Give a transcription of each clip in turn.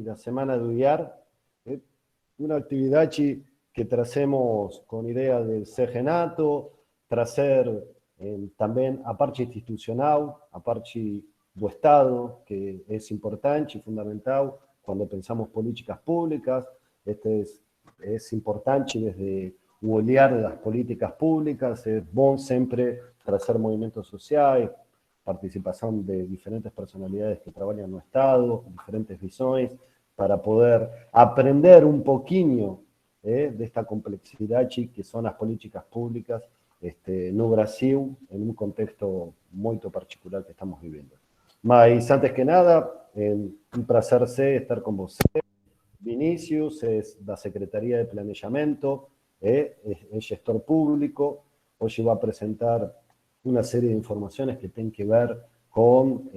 da Semana do IAR, uma atividade que trazemos com ideia de ser Renato, trazer também a parte institucional, a parte do Estado, que é importante e fundamental quando pensamos políticas públicas. É importante desde o olhar das políticas públicas, é bom sempre trazer movimentos sociais, participação de diferentes personalidades que trabalham no Estado, diferentes visões, para poder aprender um pouquinho desta complexidade que são as políticas públicas no Brasil, em um contexto muito particular que estamos vivendo. Mas, antes que nada, um prazer estar com você. Vinícius é da Secretaria de Planejamento, é gestor público. Hoje vai apresentar uma série de informações que tem que ver com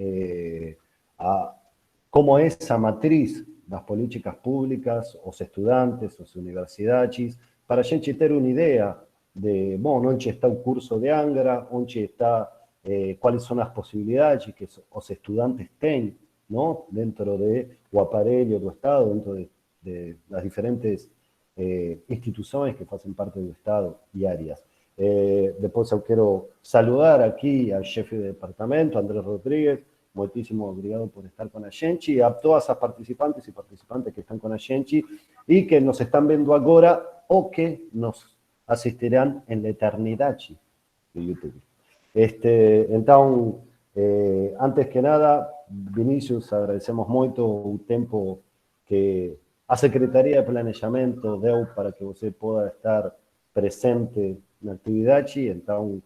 como é essa matriz das políticas públicas, os estudantes, as universidades, para a gente ter uma ideia de, bom, onde está o curso de Angra, onde está, quais são as possibilidades que os estudantes têm, não? Dentro do aparelho do Estado, dentro das diferentes instituições que fazem parte do Estado e áreas. Depois eu quero saludar aqui ao chefe de departamento, Andrés Rodrigues. Muitíssimo obrigado por estar com a gente, e a todas as participantes e participantes que estão com a gente e que nos estão vendo agora ou que nos assistirão na eternidade do YouTube. Então, antes que nada, Vinícius, agradecemos muito o tempo que a Secretaria de Planejamento deu para que você possa estar presente na atividade. Então,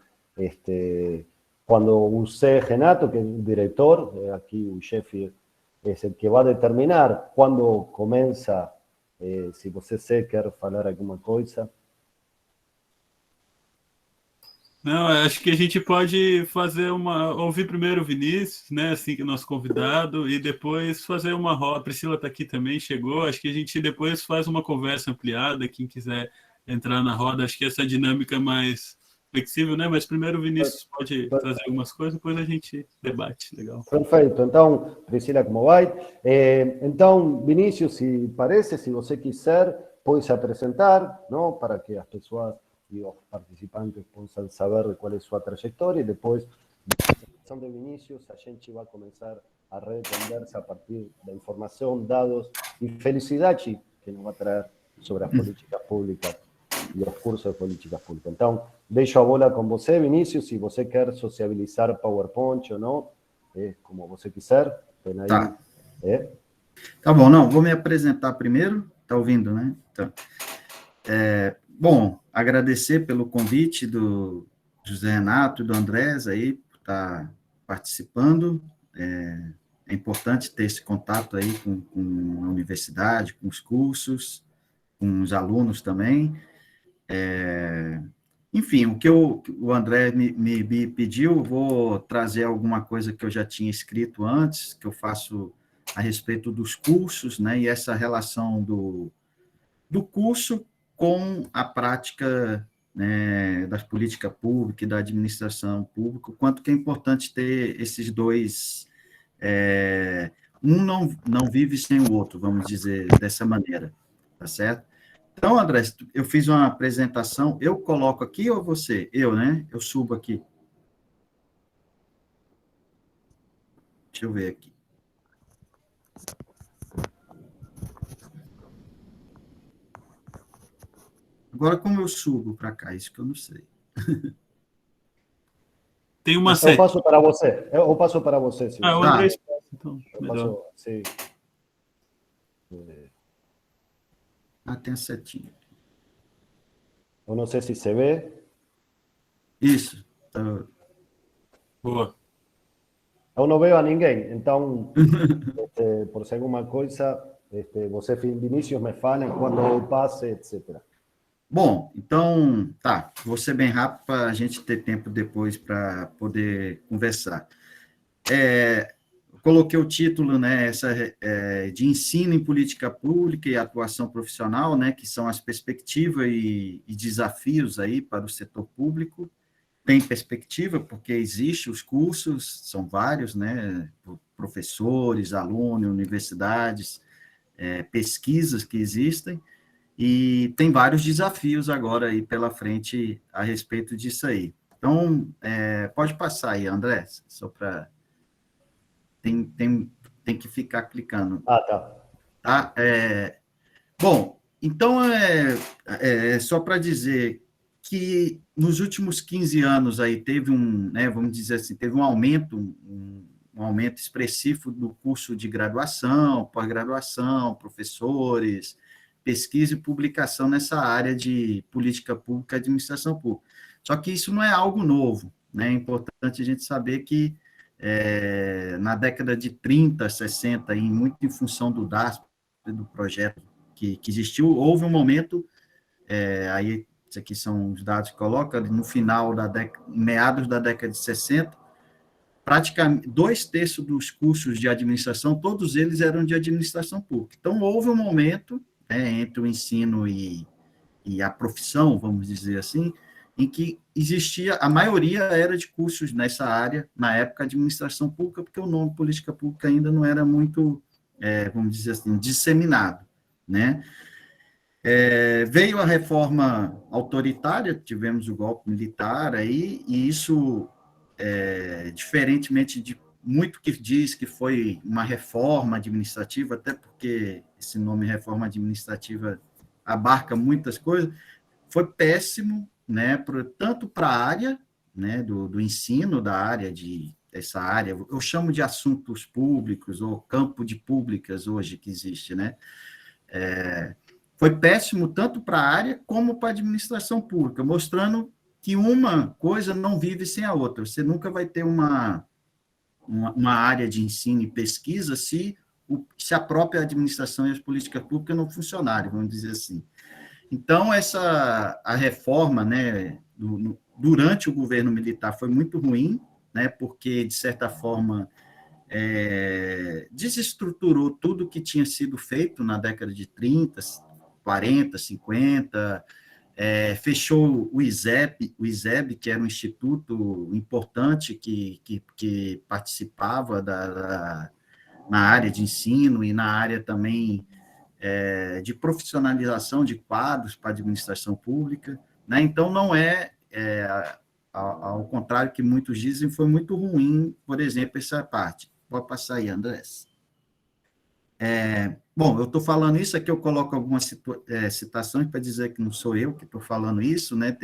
quando você, Renato, que é o diretor, aqui o chefe é o que vai determinar quando começa, se você quer falar alguma coisa. Não, acho que a gente pode ouvir primeiro o Vinícius, né, assim que é nosso convidado, e depois fazer uma roda. A Priscila está aqui também, chegou. Acho que a gente depois faz uma conversa ampliada, quem quiser entrar na roda. Acho que essa dinâmica é mais flexível, né? Mas primeiro o Vinícius pode trazer algumas coisas, depois a gente debate. Legal. Perfeito. Então, Priscila, como vai? Então, Vinícius, se parece, se você quiser, pode se apresentar, não? Para que as pessoas e os participantes possam saber qual é a sua trajetória, e depois, da apresentação de Vinícius, a gente vai começar a rede de conversa a partir da informação, dados e felicidade que nos vai trazer sobre as políticas públicas e os cursos de políticas públicas. Então, deixo a bola com você, Vinícius, se você quer sociabilizar PowerPoint ou não, como você quiser. Tem aí, tá. Tá bom, não, vou me apresentar primeiro, tá ouvindo, né? Então, bom, agradecer pelo convite do José Renato e do Andrés aí, por estar participando. É importante ter esse contato aí com a universidade, com os cursos, com os alunos também. Enfim, o que o André me pediu, vou trazer alguma coisa que eu já tinha escrito antes, que eu faço a respeito dos cursos, né, e essa relação do curso com a prática, né, das políticas públicas e da administração pública, o quanto que é importante ter esses dois, um não vive sem o outro, vamos dizer dessa maneira, tá certo? Então, André, eu fiz uma apresentação, eu coloco aqui ou você? Eu, né? Eu subo aqui. Deixa eu ver aqui. Agora, como eu subo para cá? Isso que eu não sei. Tem uma Eu passo para você. Eu passo para você. O André passa, então. Eu passo, sim. Tem a setinha. Eu não sei se se vê. Isso. Boa. Eu não vejo a ninguém. Então, por se alguma coisa, você, Vinícius, me fala quando eu passe, etc. Bom, então, tá, vou ser bem rápido para a gente ter tempo depois para poder conversar. Coloquei o título, né, de ensino em política pública e atuação profissional, né, que são as perspectivas e desafios aí para o setor público. Tem perspectiva, porque existem os cursos, são vários, né, professores, alunos, universidades, pesquisas que existem, e tem vários desafios agora aí pela frente a respeito disso aí. Então, pode passar aí, André, só para... Tem que ficar clicando. Ah, tá. Tá? Bom, então, só para dizer que nos últimos 15 anos aí teve vamos dizer assim, teve um aumento, um aumento expressivo do curso de graduação, pós-graduação, professores, pesquisa e publicação nessa área de política pública e administração pública. Só que isso não é algo novo, né? É importante a gente saber que na década de 30, 60, muito em função do DASP, do projeto que existiu, houve um momento, aí, isso aqui são os dados que coloca, no final meados da década de 60, praticamente 2/3 dos cursos de administração, todos eles eram de administração pública. Então, houve um momento, entre o ensino e a profissão, vamos dizer assim, em que existia, a maioria era de cursos nessa área, na época, administração pública, porque o nome política pública ainda não era muito, vamos dizer assim, disseminado, né? Veio a reforma autoritária, tivemos o golpe militar aí, e isso, diferentemente de muito que diz que foi uma reforma administrativa, até porque esse nome reforma administrativa abarca muitas coisas, foi péssimo, né, tanto para a área, né, do ensino, dessa área, eu chamo de assuntos públicos, ou campo de públicas hoje que existe, né, foi péssimo tanto para a área como para a administração pública, mostrando que uma coisa não vive sem a outra. Você nunca vai ter uma área de ensino e pesquisa se a própria administração e as políticas públicas não funcionarem, vamos dizer assim. Então, a reforma, né, durante o governo militar foi muito ruim, né, porque, de certa forma, desestruturou tudo que tinha sido feito na década de 30, 40, 50, fechou o ISEB, que era um instituto importante que participava na área de ensino e na área também de profissionalização de quadros para a administração pública, né? Então, não ao contrário que muitos dizem, foi muito ruim, por exemplo, essa parte. Pode passar aí, Andrés. Bom, eu estou falando isso aqui, eu coloco algumas citações para dizer que não sou eu que estou falando isso, né?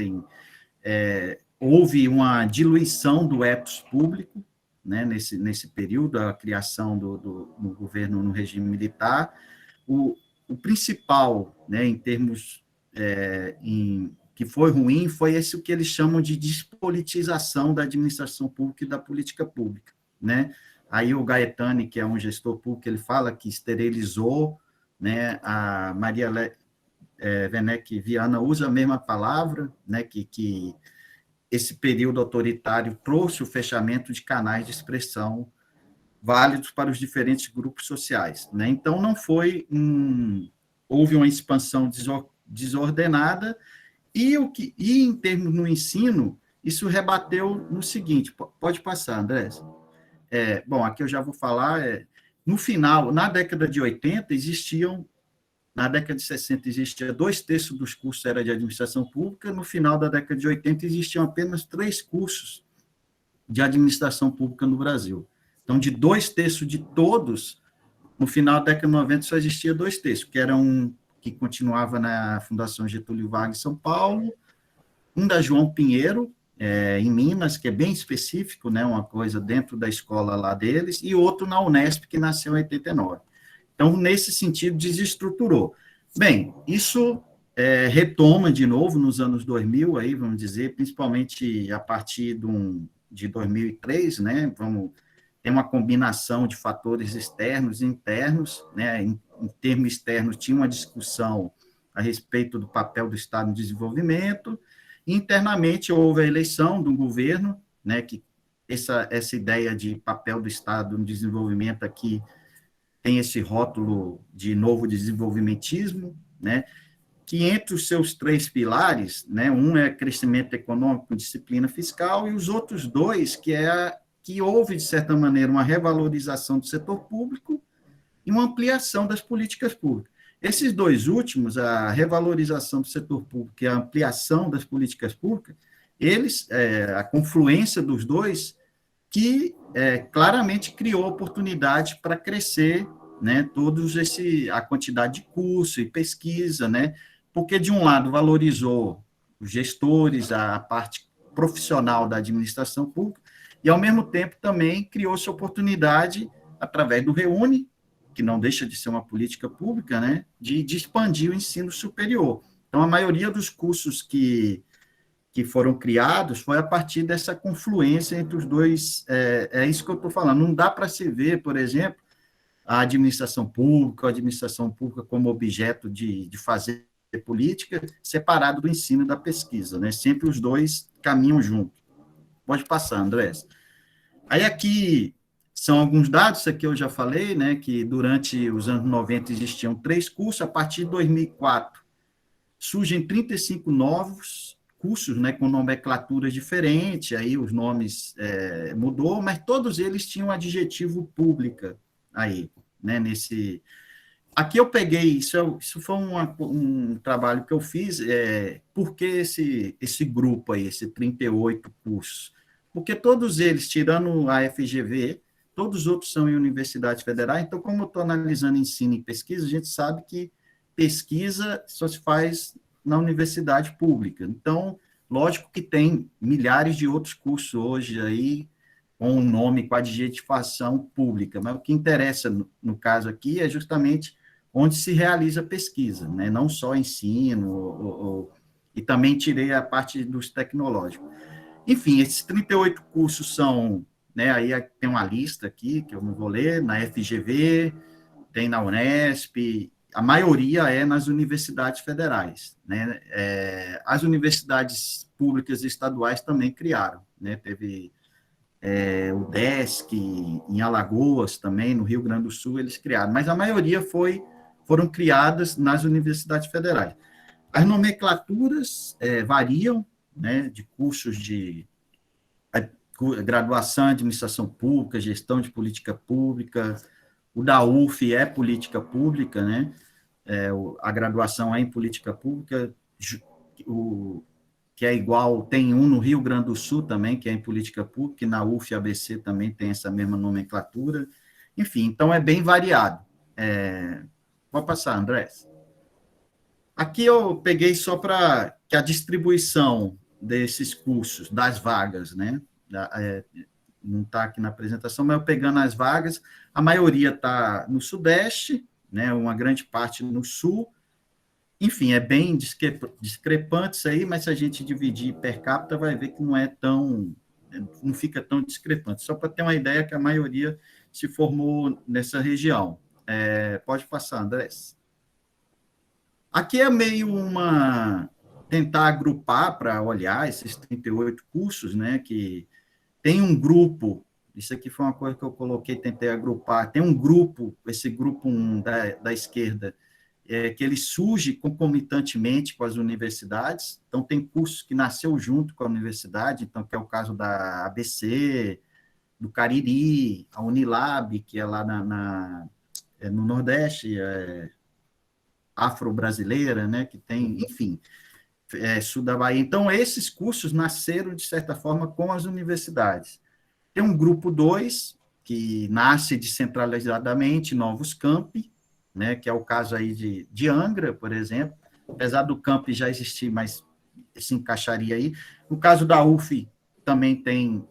Houve uma diluição do ethos público, né, nesse período, a criação do governo no regime militar. O principal, né, em termos que foi ruim, foi o que eles chamam de despolitização da administração pública e da política pública, né? Aí o Gaetani, que é um gestor público, ele fala que esterilizou, né? A Maria Werneck Viana usa a mesma palavra, né? Que esse período autoritário trouxe o fechamento de canais de expressão válidos para os diferentes grupos sociais, né? Então, houve uma expansão desordenada, e em termos no ensino, isso rebateu no seguinte, pode passar, André. Bom, aqui eu já vou falar, no final, na década de 80, na década de 60 existia 2/3 dos cursos era de administração pública, no final da década de 80 existiam apenas 3 cursos de administração pública no Brasil. Então, de 2/3 de todos, no final da década de 90 só existia 2/3, que era um que continuava na Fundação Getúlio Vargas em São Paulo, um da João Pinheiro, em Minas, que é bem específico, né, uma coisa dentro da escola lá deles, e outro na Unesp, que nasceu em 89. Então, nesse sentido, desestruturou. Bem, isso retoma de novo nos anos 2000, aí, vamos dizer, principalmente a partir de 2003, né, tem uma combinação de fatores externos e internos, né, em termos externos, tinha uma discussão a respeito do papel do Estado no desenvolvimento, e internamente houve a eleição do governo, né, que essa ideia de papel do Estado no desenvolvimento aqui tem esse rótulo de novo desenvolvimentismo, né, que entre os seus 3 pilares, né, um é crescimento econômico, disciplina fiscal, e os outros 2, que houve, de certa maneira, uma revalorização do setor público e uma ampliação das políticas públicas. Esses dois últimos, a revalorização do setor público e a ampliação das políticas públicas, a confluência dos dois, que claramente criou oportunidade para crescer, né, a quantidade de curso e pesquisa, né, porque, de um lado, valorizou os gestores, a parte profissional da administração pública, e, ao mesmo tempo, também criou-se oportunidade, através do REUNE, que não deixa de ser uma política pública, né, de expandir o ensino superior. Então, a maioria dos cursos que foram criados foi a partir dessa confluência entre os dois. É isso que eu estou falando. Não dá para se ver, por exemplo, a administração pública como objeto de fazer política separado do ensino e da pesquisa, né? Sempre os dois caminham juntos. Pode passar, André. Aí aqui são alguns dados, isso aqui eu já falei, né, que durante os anos 90 existiam 3 cursos, a partir de 2004 surgem 35 novos cursos, né, com nomenclaturas diferentes, aí os nomes mudou, mas todos eles tinham adjetivo pública aí, né, nesse... Aqui eu peguei, isso foi um trabalho que eu fiz, por que esse grupo aí, esse 38 cursos? Porque todos eles, tirando a FGV, todos os outros são em universidades federais, então, como eu estou analisando ensino e pesquisa, a gente sabe que pesquisa só se faz na universidade pública. Então, lógico que tem milhares de outros cursos hoje aí, com um nome, com adjetivação pública, mas o que interessa, no caso aqui, é justamente onde se realiza pesquisa, né? Não só ensino, e também tirei a parte dos tecnológicos. Enfim, esses 38 cursos são, né, aí tem uma lista aqui, que eu não vou ler, na FGV, tem na Unesp, a maioria é nas universidades federais, né? As universidades públicas e estaduais também criaram, né? Teve o DESC, em Alagoas também, no Rio Grande do Sul, eles criaram, mas a maioria foram criadas nas universidades federais. As nomenclaturas variam, né, de cursos de graduação em administração pública, gestão de política pública, o da UF é política pública, né, a graduação é em política pública, que é igual, tem um no Rio Grande do Sul também, que é em política pública, e na UF e ABC também tem essa mesma nomenclatura, enfim, então é bem variado. Pode passar, André. Aqui eu peguei só para que a distribuição desses cursos, das vagas, né? Não está aqui na apresentação, mas eu pegando as vagas, a maioria está no Sudeste, né? Uma grande parte no Sul. Enfim, é bem discrepante isso aí, mas se a gente dividir per capita, vai ver que não fica tão discrepante. Só para ter uma ideia que a maioria se formou nessa região. Pode passar, André. Aqui é meio tentar agrupar para olhar esses 38 cursos, né, que tem um grupo, isso aqui foi uma coisa que eu coloquei, tentei agrupar, tem um grupo, esse grupo 1 da esquerda, que ele surge concomitantemente com as universidades, então tem cursos que nasceu junto com a universidade, então que é o caso da ABC, do Cariri, a Unilab, que é lá no Nordeste, afro-brasileira, né, que tem, enfim, sul da Bahia. Então, esses cursos nasceram, de certa forma, com as universidades. Tem um grupo 2, que nasce descentralizadamente, novos campi, né, que é o caso aí de Angra, por exemplo, apesar do campi já existir, mas se encaixaria aí. No caso da UF, também tem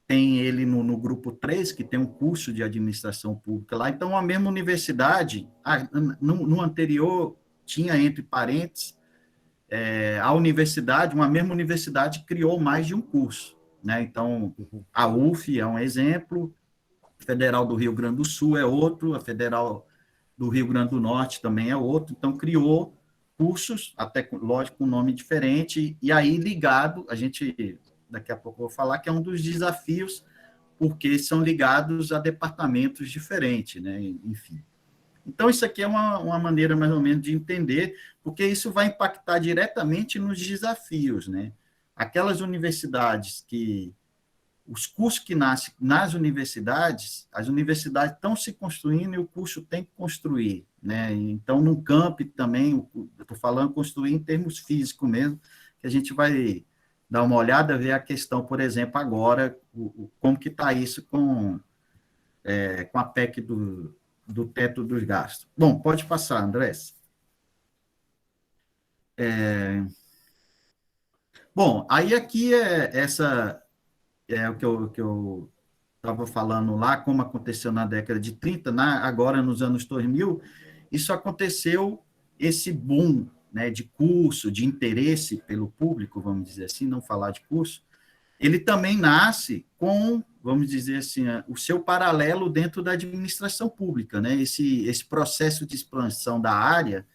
ele no grupo 3, que tem um curso de administração pública lá. Então, a mesma universidade, no anterior, tinha entre parênteses, a universidade, uma mesma universidade criou mais de um curso, né? Então, a UF é um exemplo, a Federal do Rio Grande do Sul é outro, a Federal do Rio Grande do Norte também é outro. Então, criou cursos, até, lógico, com um nome diferente, e aí ligado, daqui a pouco eu vou falar, que é um dos desafios, porque são ligados a departamentos diferentes, né? Enfim. Então, isso aqui é uma maneira, mais ou menos, de entender, porque isso vai impactar diretamente nos desafios, né? Aquelas universidades que os cursos que nascem nas universidades, as universidades estão se construindo e o curso tem que construir, né? Então, no camp também, eu estou falando construir em termos físicos mesmo, que a gente vai dar uma olhada, ver a questão, por exemplo, agora, como que está isso com a PEC do teto dos gastos. Bom, pode passar, Andrés. Bom, aí aqui é o que eu estava falando lá, como aconteceu na década de 30, agora nos anos 2000, isso aconteceu, esse boom, né, de curso, de interesse pelo público, vamos dizer assim, não falar de curso, ele também nasce com, vamos dizer assim, o seu paralelo dentro da administração pública, né? Esse processo de expansão da área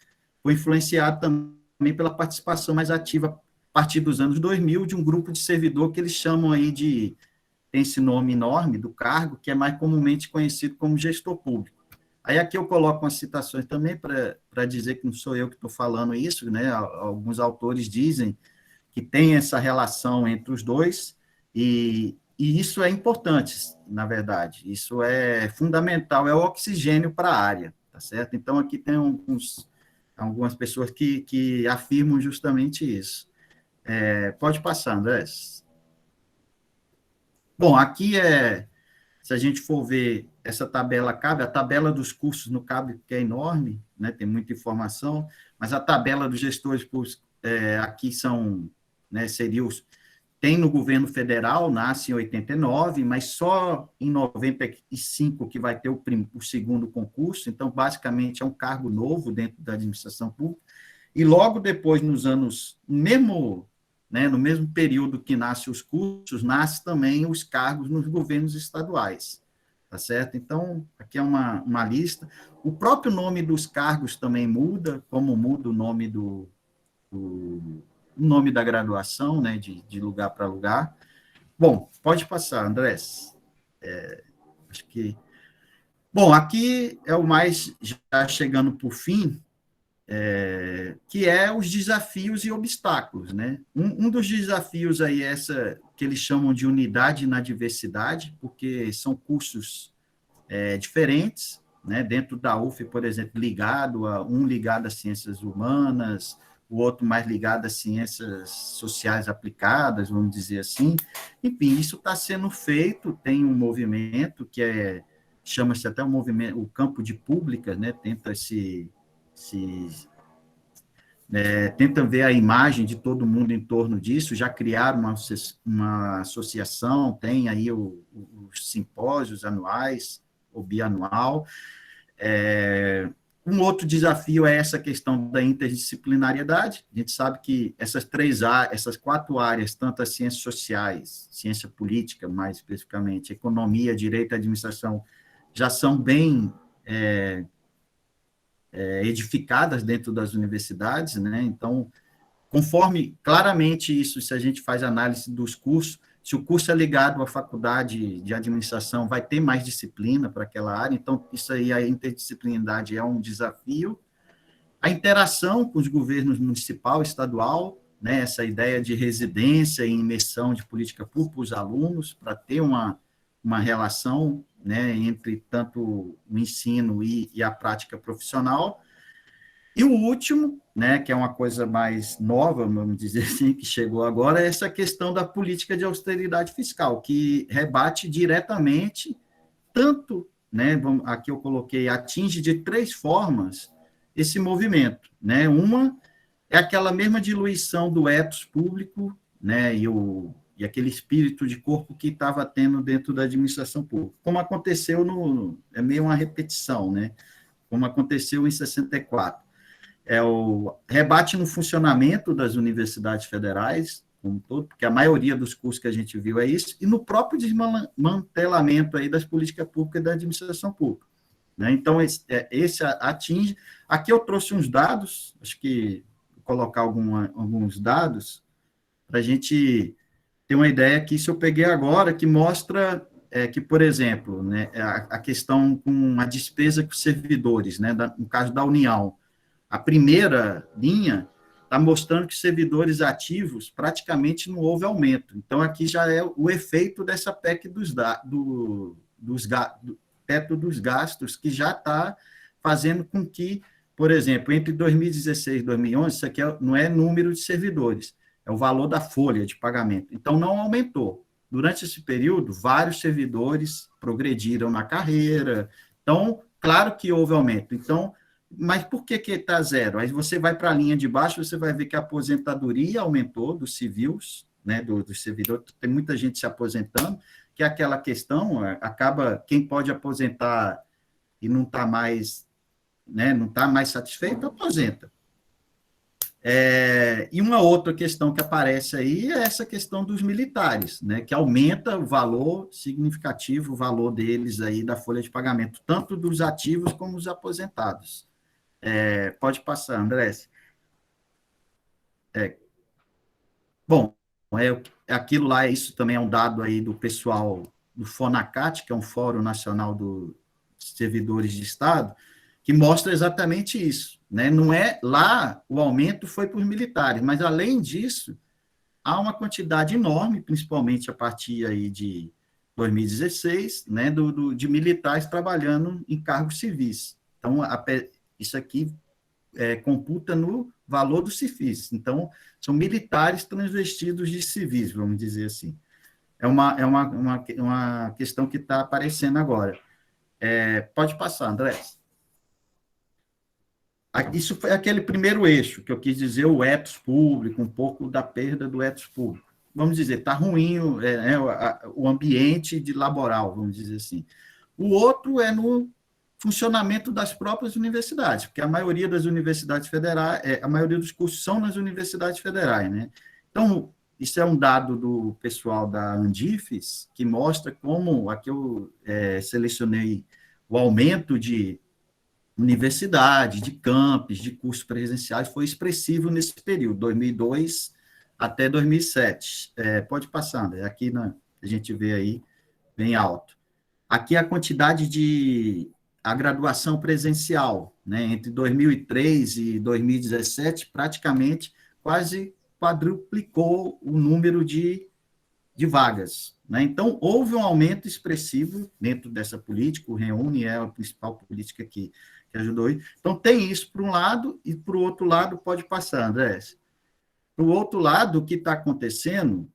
foi influenciado também pela participação mais ativa, a partir dos anos 2000, de um grupo de servidor que eles chamam aí tem esse nome enorme do cargo, que é mais comumente conhecido como gestor público. Aí aqui eu coloco umas citações também para dizer que não sou eu que estou falando isso, né? Alguns autores dizem que tem essa relação entre os dois, e isso é importante, na verdade, isso é fundamental, é o oxigênio para a área, tá certo? Então, aqui tem algumas pessoas que afirmam justamente isso. Pode passar, André. Bom, aqui se a gente for ver essa tabela CAB, a tabela dos cursos no CAB, que é enorme, né, tem muita informação, mas a tabela dos gestores públicos, aqui são, né, tem no governo federal, nasce em 89, mas só em 95 que vai ter o segundo concurso, então, basicamente, é um cargo novo dentro da administração pública, e logo depois, no mesmo período que nascem os cursos, nasce também os cargos nos governos estaduais, tá certo? Então, aqui é uma lista. O próprio nome dos cargos também muda, como muda o nome o nome da graduação, né, de lugar para lugar. Bom, pode passar, Andrés. Acho que... Bom, aqui é o mais, já chegando por fim, que é os desafios e obstáculos, né? Um dos desafios aí é essa que eles chamam de unidade na diversidade, porque são cursos diferentes, né? Dentro da UF, por exemplo, ligado às ciências humanas, o outro mais ligado às ciências sociais aplicadas, vamos dizer assim. Enfim, isso está sendo feito, tem um movimento que chama-se até o campo de públicas, né? Tenta ver a imagem de todo mundo em torno disso, já criaram uma associação, tem aí os simpósios anuais, ou bianual. Um outro desafio é essa questão da interdisciplinariedade. A gente sabe que essas 4 áreas, tanto as ciências sociais, ciência política, mais especificamente, economia, direito e administração, já são bem edificadas dentro das universidades, né? Então, conforme claramente isso, se a gente faz análise dos cursos, se o curso é ligado à faculdade de administração, vai ter mais disciplina para aquela área, então isso aí, a interdisciplinaridade é um desafio. A interação com os governos municipal e estadual, né? Essa ideia de residência e imersão de política pública para os alunos, para ter uma relação, né, entre tanto o ensino e a prática profissional. E o último, né, que é uma coisa mais nova, vamos dizer assim, que chegou agora, é essa questão da política de austeridade fiscal, que rebate diretamente, tanto, né, aqui eu coloquei, atinge de 3 formas esse movimento, né? Uma é aquela mesma diluição do ethos público, né, e aquele espírito de corpo que estava tendo dentro da administração pública, como aconteceu é meio uma repetição, né, como aconteceu em 64. O rebate no funcionamento das universidades federais, como todo, porque a maioria dos cursos que a gente viu é isso, e no próprio desmantelamento aí das políticas públicas e da administração pública, né? Então, esse atinge... Aqui eu trouxe uns dados, acho que vou colocar alguns dados, para a gente ter uma ideia que isso eu peguei agora, que mostra que, por exemplo, né, a questão com a despesa com os servidores, né, no caso da União, a primeira linha está mostrando que servidores ativos praticamente não houve aumento. Então, aqui já é o efeito dessa PEC do teto dos gastos, que já está fazendo com que, por exemplo, entre 2016 e 2011, isso aqui não é número de servidores, é o valor da folha de pagamento. Então, não aumentou. Durante esse período, vários servidores progrediram na carreira. Então, claro que houve aumento. Então, mas por que está zero? Aí você vai para a linha de baixo, você vai ver que a aposentadoria aumentou dos civis, né, dos servidores, tem muita gente se aposentando, que é aquela questão, acaba, quem pode aposentar e não está mais, né, não está mais satisfeito, aposenta. E uma outra questão que aparece aí é essa questão dos militares, né, que aumenta o valor significativo, o valor deles aí da folha de pagamento, tanto dos ativos como dos aposentados. Pode passar, André. Bom, aquilo lá, isso também é um dado aí do pessoal do FONACAT, que é um Fórum Nacional dos Servidores de Estado, que mostra exatamente isso, né? Não é lá, o aumento foi para os militares, mas além disso, há uma quantidade enorme, principalmente a partir aí de 2016, né, de militares trabalhando em cargos civis. Então, isso aqui computa no valor dos civis. Então, são militares transvestidos de civis, vamos dizer assim. É uma questão que está aparecendo agora. Pode passar, André. Isso foi aquele primeiro eixo, que eu quis dizer, o ethos público, um pouco da perda do ethos público. Vamos dizer, está ruim o ambiente laboral, vamos dizer assim. O outro é no funcionamento das próprias universidades, porque a maioria das universidades federais, a maioria dos cursos são nas universidades federais, né? Então, isso é um dado do pessoal da Andifes, que mostra como, aqui eu selecionei o aumento de universidade, de campos, de cursos presenciais, foi expressivo nesse período, 2002 até 2007. Pode passar, André, aqui a gente vê aí bem alto. Aqui a quantidade de a graduação presencial, né, entre 2003 e 2017, praticamente quase quadruplicou o número de vagas, né? Então, houve um aumento expressivo dentro dessa política, o Reúne é a principal política que ajudou isso. Então, tem isso por um lado, e por outro lado, pode passar, André. Por outro lado, o que está acontecendo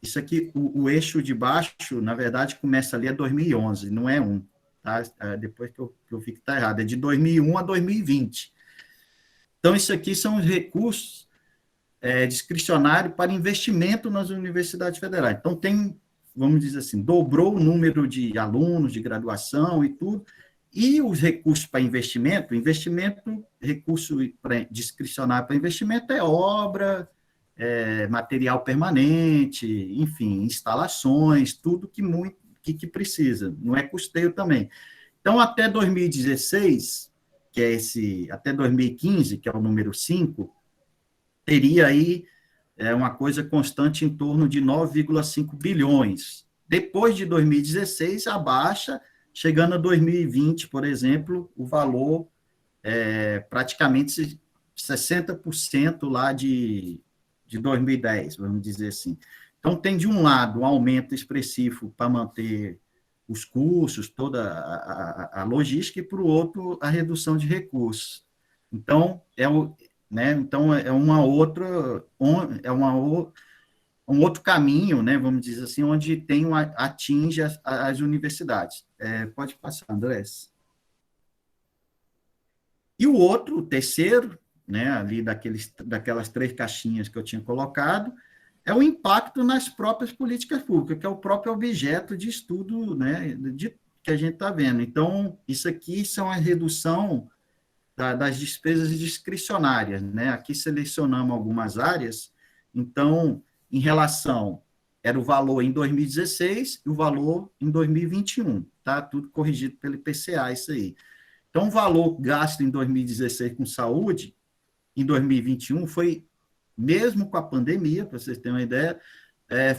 isso aqui, o eixo de baixo, na verdade, começa ali a 2011, não é um. Tá? Depois que eu vi que está errado, é de 2001 a 2020. Então, isso aqui são os recursos discricionários para investimento nas universidades federais. Então, vamos dizer assim, dobrou o número de alunos de graduação e tudo, e os recursos para investimento, recurso discricionário para investimento é obra, material permanente, enfim, instalações, tudo que precisa, não é custeio também. Então, até 2016, até 2015, que é o número 5, teria aí uma coisa constante em torno de 9,5 bilhões. Depois de 2016, abaixa, chegando a 2020, por exemplo, o valor praticamente 60% lá de 2010, vamos dizer assim. Então, tem, de um lado, um aumento expressivo para manter os cursos, toda a logística, e, por outro, a redução de recursos. Então, um outro caminho, né, vamos dizer assim, onde atinge as universidades. Pode passar, André. E o terceiro, né, ali daquelas 3 caixinhas que eu tinha colocado, é o impacto nas próprias políticas públicas, que é o próprio objeto de estudo, né, que a gente está vendo. Então, isso aqui são a redução das despesas discricionárias, né? Aqui selecionamos algumas áreas. Então, em relação, era o valor em 2016 e o valor em 2021, tá? Tudo corrigido pelo IPCA, isso aí. Então, o valor gasto em 2016 com saúde, em 2021, foi, mesmo com a pandemia, para vocês terem uma ideia,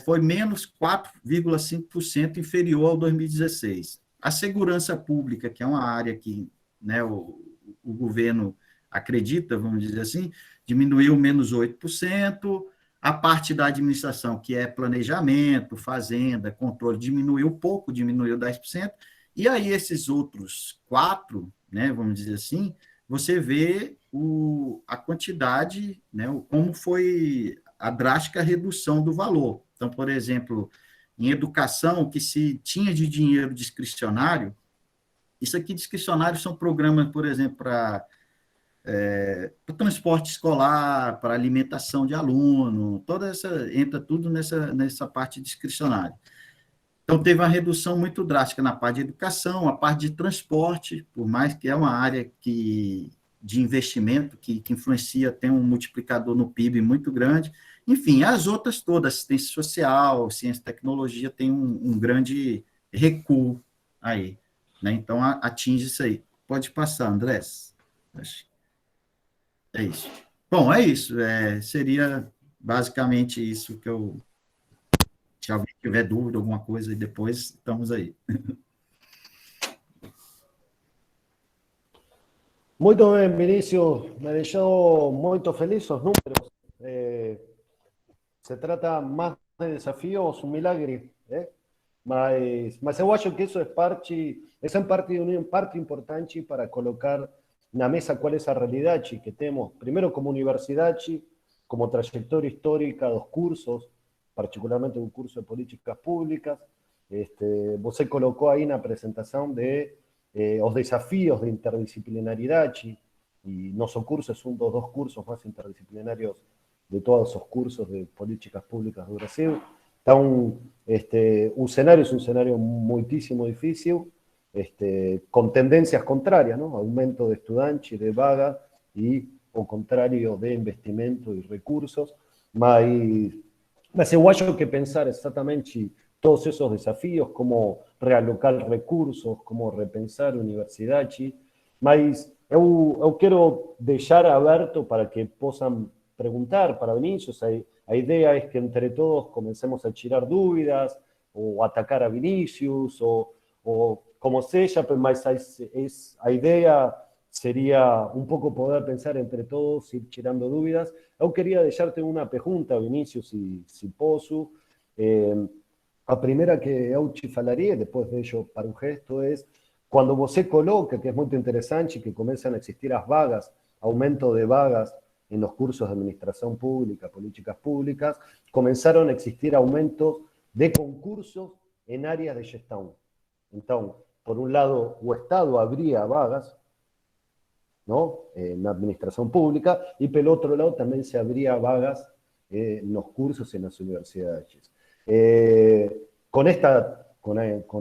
foi menos 4,5% inferior ao 2016. A segurança pública, que é uma área que, né, o governo acredita, vamos dizer assim, diminuiu menos 8%, a parte da administração, que é planejamento, fazenda, controle, diminuiu pouco, diminuiu 10%, e aí esses outros 4, né, vamos dizer assim, você vê a quantidade, né, como foi a drástica redução do valor. Então, por exemplo, em educação, o que se tinha de dinheiro discricionário, isso aqui discricionário são programas, por exemplo, para transporte escolar, para alimentação de aluno, entra tudo nessa parte discricionária. Então, teve uma redução muito drástica na parte de educação, a parte de transporte, por mais que é uma área de investimento que influencia, tem um multiplicador no PIB muito grande. Enfim, as outras todas, assistência social, ciência e tecnologia, tem um grande recuo aí, né? Então, atinge isso aí. Pode passar, Andrés. É isso. Bom, é isso. Seria basicamente isso que eu... Se alguém tiver dúvida, alguma coisa, e depois estamos aí. Muito bem, Vinicius. Me deixou muito feliz os números. Se trata más de desafíos, un milagre, mas eu acho que isso é parte importante para colocar na mesa qual é a realidade que temos, primeiro como universidade, como trajetória histórica dos cursos, particularmente um curso de políticas públicas. Você colocou aí na apresentação os desafios de interdisciplinaridade, e nosso curso é um dos 2 cursos mais interdisciplinários de todos os cursos de políticas públicas do Brasil. Então, o cenário é um cenário muitíssimo difícil, com tendências contrárias, não? Aumento de estudantes, de vagas, e o contrário de investimento e recursos, mas eu acho que pensar exatamente todos esses desafios, como realocar recursos, como repensar universidade, mas eu quero deixar aberto para que possam perguntar para Vinícius. A ideia é que entre todos comecemos a tirar dúvidas, ou atacar a Vinícius, ou como seja, mas a ideia seria um pouco poder pensar entre todos, ir tirando dúvidas. Eu queria deixar-te uma pergunta, Vinícius, se posso. A primeira que eu te falaria, depois deixo para o resto, é quando você coloca, que é muito interessante, que começam a existir as vagas, aumento de vagas en los cursos de administración pública, políticas públicas, comenzaron a existir aumentos de concursos en áreas de gestión. Entonces, por un lado, o Estado abría vagas, ¿no?, en la administración pública, y por el otro lado también se abría vagas en los cursos en las universidades. Con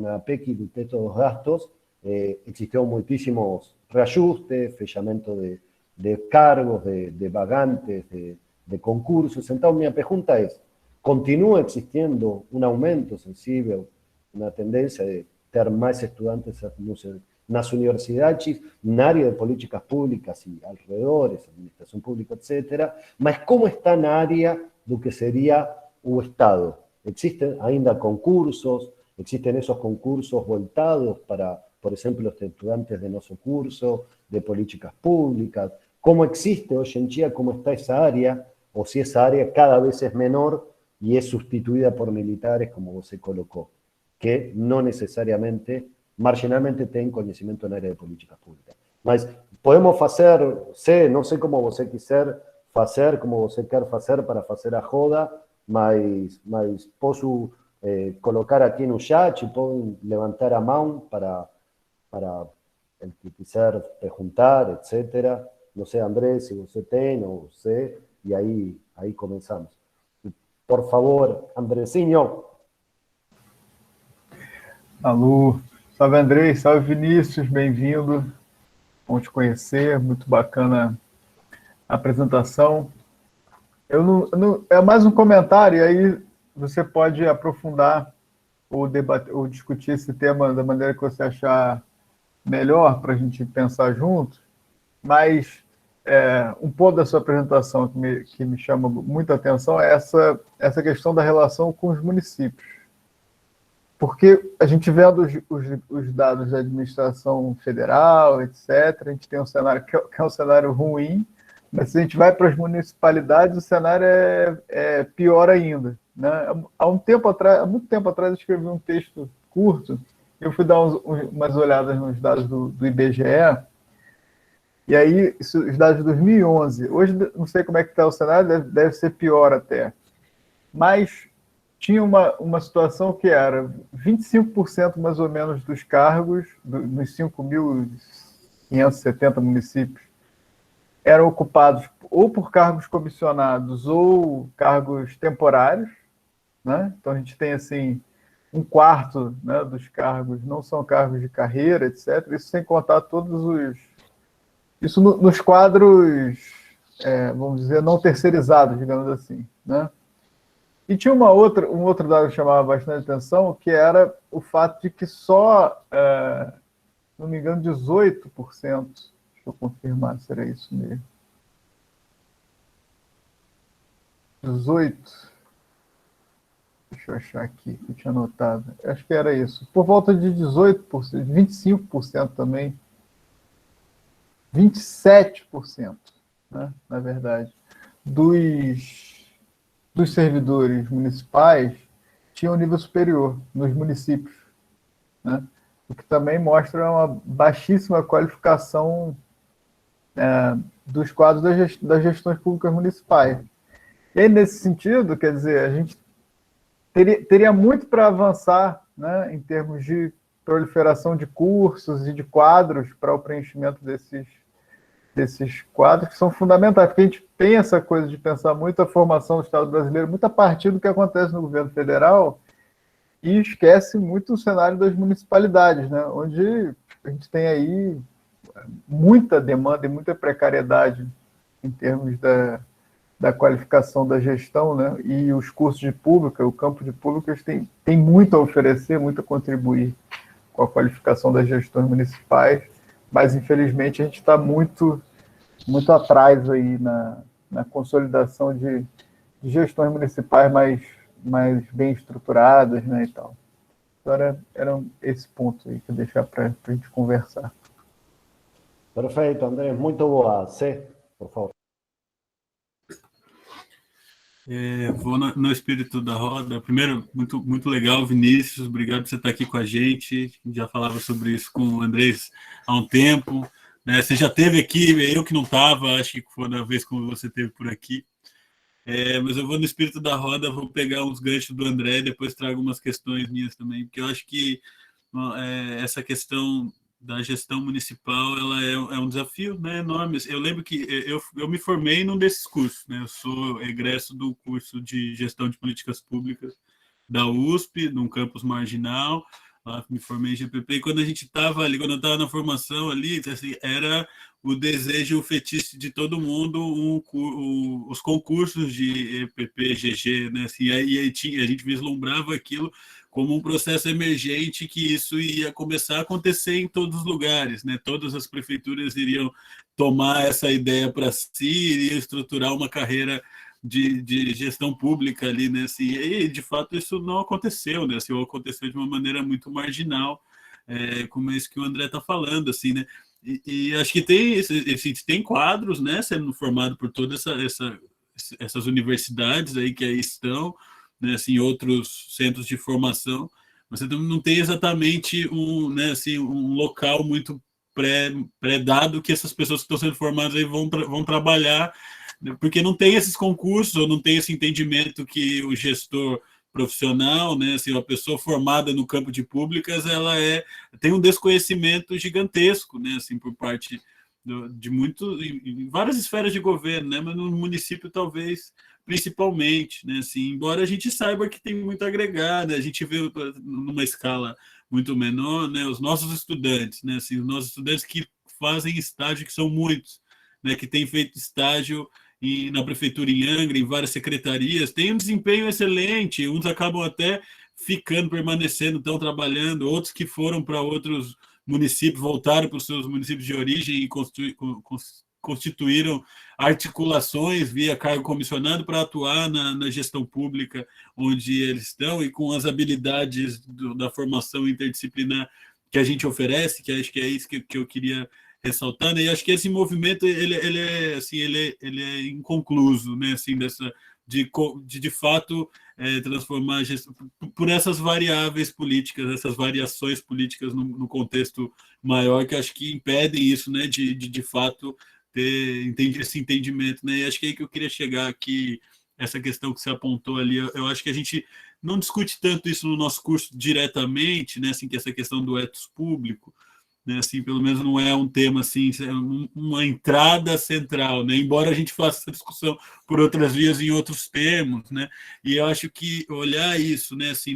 la PEC y el techo de los gastos, existieron muchísimos reajustes, fechamiento de cargos, de vagantes, de concursos. Entonces, mi pregunta es, ¿continúa existiendo un aumento sensible, una tendencia de tener más estudiantes en las universidades, en área de políticas públicas y alrededores, administración pública, etcétera? Mas ¿cómo está en área de lo que sería el Estado? ¿Existen ainda concursos? ¿Existen esos concursos voltados para, por ejemplo, los estudiantes de nuestro curso, de políticas públicas? ¿Cómo existe hoy en día? ¿Cómo está esa área? O si esa área cada vez es menor y es sustituida por militares, como se colocó, que no necesariamente, marginalmente, tienen conocimiento en área de políticas públicas. Mas podemos hacer, no sé cómo você quiser hacer, como você quer hacer para hacer a joda, mas posso colocar aquí no chat y pueden levantar a mão para el que quiser preguntar, etcétera. No sé, Andrés, si você tem, o sé, y ahí comenzamos. Por favor, Andresinho. Alô, salve André, salve Vinícius, bem-vindo, bom te conhecer, muito bacana a apresentação. É mais um comentário, aí você pode aprofundar ou debater, ou discutir esse tema da maneira que você achar melhor para a gente pensar junto, mas um ponto da sua apresentação que me chama muita atenção é essa questão da relação com os municípios. porque a gente vendo os dados da administração federal, etc., a gente tem um cenário que é um cenário ruim, mas se a gente vai para as municipalidades, o cenário é pior ainda, né? Há muito tempo atrás, eu escrevi um texto curto, eu fui dar umas olhadas nos dados do IBGE, e aí, os dados de 2011, hoje não sei como é que está o cenário, deve ser pior até, mas tinha uma situação que era 25% mais ou menos dos cargos, nos 5.570 municípios, eram ocupados ou por cargos comissionados ou cargos temporários, né? Então a gente tem assim, 1/4, né, dos cargos não são cargos de carreira, etc. Isso sem contar todos os... Isso nos quadros, vamos dizer, não terceirizados, digamos assim, né? E tinha um outro dado que chamava bastante atenção, que era o fato de que só, não me engano, 18%, deixa eu confirmar se era isso mesmo, 18%, deixa eu achar aqui, que eu tinha anotado, acho que era isso, por volta de 18%, 25% também, 27%, né, na verdade, dos servidores municipais tinham um nível superior nos municípios, né? O que também mostra uma baixíssima qualificação dos quadros das gestões públicas municipais. E aí, nesse sentido, quer dizer, a gente teria muito para avançar, né, em termos de proliferação de cursos e de quadros para o preenchimento desses quadros que são fundamentais, porque a gente tem essa coisa de pensar muito a formação do Estado brasileiro, muito a partir do que acontece no governo federal, e esquece muito o cenário das municipalidades, né? Onde a gente tem aí muita demanda e muita precariedade em termos da qualificação da gestão, né? E os cursos de pública, o campo de públicas tem muito a oferecer, muito a contribuir com a qualificação das gestões municipais, mas infelizmente a gente está muito atrás aí na consolidação de gestões municipais mais bem estruturadas, né, e tal. Então era esse ponto aí que eu deixar para a gente conversar. Perfeito, Andrés, muito boa. Cê, por favor. Vou no espírito da roda. Primeiro, muito, muito legal, Vinícius. Obrigado por você estar aqui com a gente. Já falava sobre isso com o Andrés há um tempo, né? Você já esteve aqui, eu que não estava, acho que foi a vez que você esteve por aqui. Mas eu vou no espírito da roda, vou pegar uns ganchos do André e depois trago umas questões minhas também, porque eu acho que essa questão da gestão municipal ela é um desafio, né, enorme. Eu lembro que eu me formei num desses cursos, né? Eu sou egresso do curso de gestão de políticas públicas da USP, num campus marginal. Lá me formei em GPP, e quando a gente estava ali, quando eu estava na formação ali, assim, era o desejo, o fetiche de todo mundo, os concursos de EPP, GG, né? Assim, aí a gente vislumbrava aquilo como um processo emergente, que isso ia começar a acontecer em todos os lugares, né? Todas as prefeituras iriam tomar essa ideia para si, iriam estruturar uma carreira de gestão pública ali, né? Assim, e de fato isso não aconteceu, né? Assim, aconteceu de uma maneira muito marginal, como é isso que o André está falando, assim, né? E acho que tem quadros, né, sendo formado por todas essas universidades aí que aí estão, né, assim, outros centros de formação. Você não tem exatamente né, assim, um local muito pré-dado que essas pessoas que estão sendo formadas aí vão trabalhar, porque não tem esses concursos, ou não tem esse entendimento que o gestor profissional, né, assim, uma pessoa formada no campo de públicas, ela tem um desconhecimento gigantesco, né, assim, por parte de muito, em várias esferas de governo, né, mas no município talvez principalmente, né, assim, embora a gente saiba que tem muito a agregar, né, a gente vê numa escala muito menor, né, os nossos estudantes, né, assim, os nossos estudantes que fazem estágio, que são muitos, né, que têm feito estágio na prefeitura em Angra, em várias secretarias, tem um desempenho excelente, uns acabam até permanecendo, estão trabalhando, outros que foram para outros municípios, voltaram para os seus municípios de origem e constituíram articulações via cargo comissionado para atuar na gestão pública onde eles estão e com as habilidades da formação interdisciplinar que a gente oferece, que acho que é isso que eu queria ressaltar, né? E acho que esse movimento ele é inconcluso, né? Assim, de fato transformar a gestão por essas variáveis políticas, essas variações políticas no contexto maior, que acho que impedem isso, né? De fato ter esse entendimento, né? E acho que é aí que eu queria chegar aqui, essa questão que você apontou ali. Eu acho que a gente não discute tanto isso no nosso curso diretamente, né? Assim, que essa questão do ethos público, né, assim, pelo menos não é um tema assim, uma entrada central, né, embora a gente faça essa discussão por outras vias em outros termos, né, e eu acho que olhar isso, né, assim,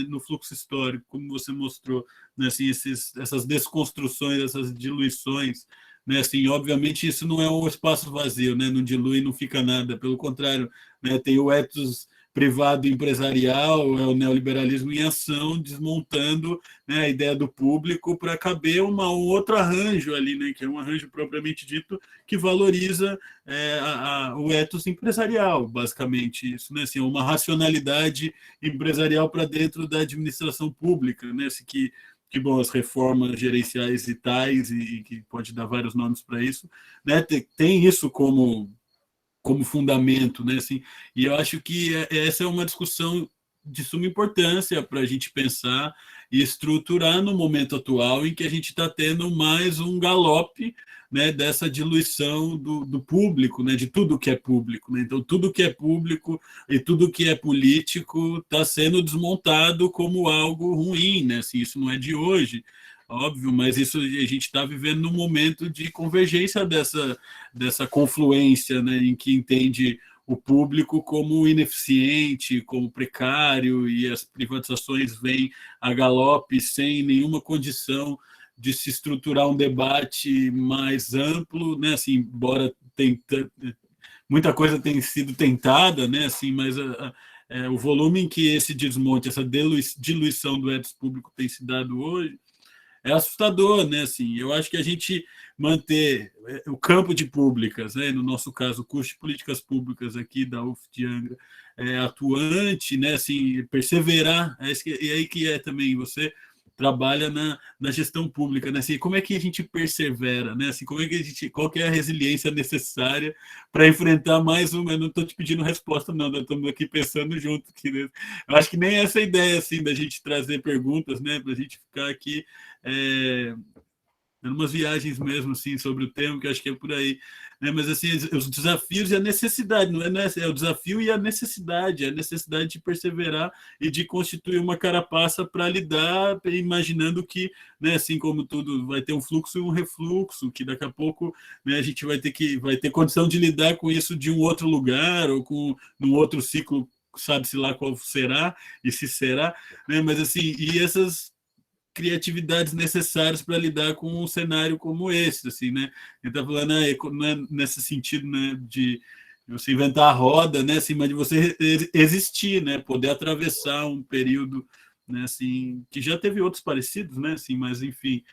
no fluxo histórico, como você mostrou, né, assim, essas desconstruções, essas diluições, né, assim, obviamente isso não é um espaço vazio, né, não dilui, não fica nada, pelo contrário, né, tem o ethos privado empresarial, é o neoliberalismo em ação, desmontando, né, a ideia do público para caber um outro arranjo ali, né, que é um arranjo propriamente dito que valoriza o ethos empresarial, basicamente isso, né, assim, uma racionalidade empresarial para dentro da administração pública, né, assim, que bom, as reformas gerenciais e tais, e que pode dar vários nomes para isso, né, tem isso como fundamento, né? Assim, e eu acho que essa é uma discussão de suma importância para a gente pensar e estruturar no momento atual em que a gente está tendo mais um galope, né, dessa diluição do público, né, de tudo que é público, né? Então, tudo que é público e tudo que é político está sendo desmontado como algo ruim, né? Assim, isso não é de hoje, óbvio, mas isso a gente está vivendo num momento de convergência dessa confluência, né, em que entende o público como ineficiente, como precário, e as privatizações vêm a galope sem nenhuma condição de se estruturar um debate mais amplo, né, assim, embora muita coisa tenha sido tentada, né, assim, mas o volume em que esse desmonte, essa diluição do ethos público tem se dado hoje, é assustador, né? Assim, eu acho que a gente manter o campo de públicas, né? No nosso caso, o curso de políticas públicas aqui da UF de Angra, atuante, né? Assim, perseverar, e aí que é também você trabalha na gestão pública, né? Assim, como é que a gente persevera, né? Assim, como é que qual que é a resiliência necessária para enfrentar mais uma? Eu não estou te pedindo resposta, não, nós estamos aqui pensando junto. Aqui, né? Eu acho que nem essa ideia assim da gente trazer perguntas, né? Para a gente ficar aqui dando umas viagens mesmo assim sobre o tema, que acho que é por aí, né? Mas assim, os desafios e a necessidade, não é o desafio e a necessidade de perseverar e de constituir uma carapaça para lidar, imaginando que, né, assim como tudo, vai ter um fluxo e um refluxo, que daqui a pouco, né, a gente vai ter condição de lidar com isso de um outro lugar ou com num outro ciclo, sabe-se lá qual será e se será, né? Mas assim, e essas criatividades necessárias para lidar com um cenário como esse, assim, né? Ele está falando, não é nesse sentido, né, de você inventar a roda, né, assim, mas de você existir, né, poder atravessar um período, né, assim, que já teve outros parecidos, né, assim, mas enfim,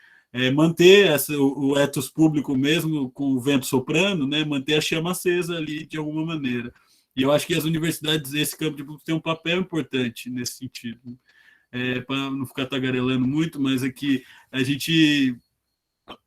manter o ethos público mesmo com o vento soprando, né, manter a chama acesa ali de alguma maneira. E eu acho que as universidades, esse campo de público tem um papel importante nesse sentido, né? Para não ficar tagarelando muito, mas é que a gente,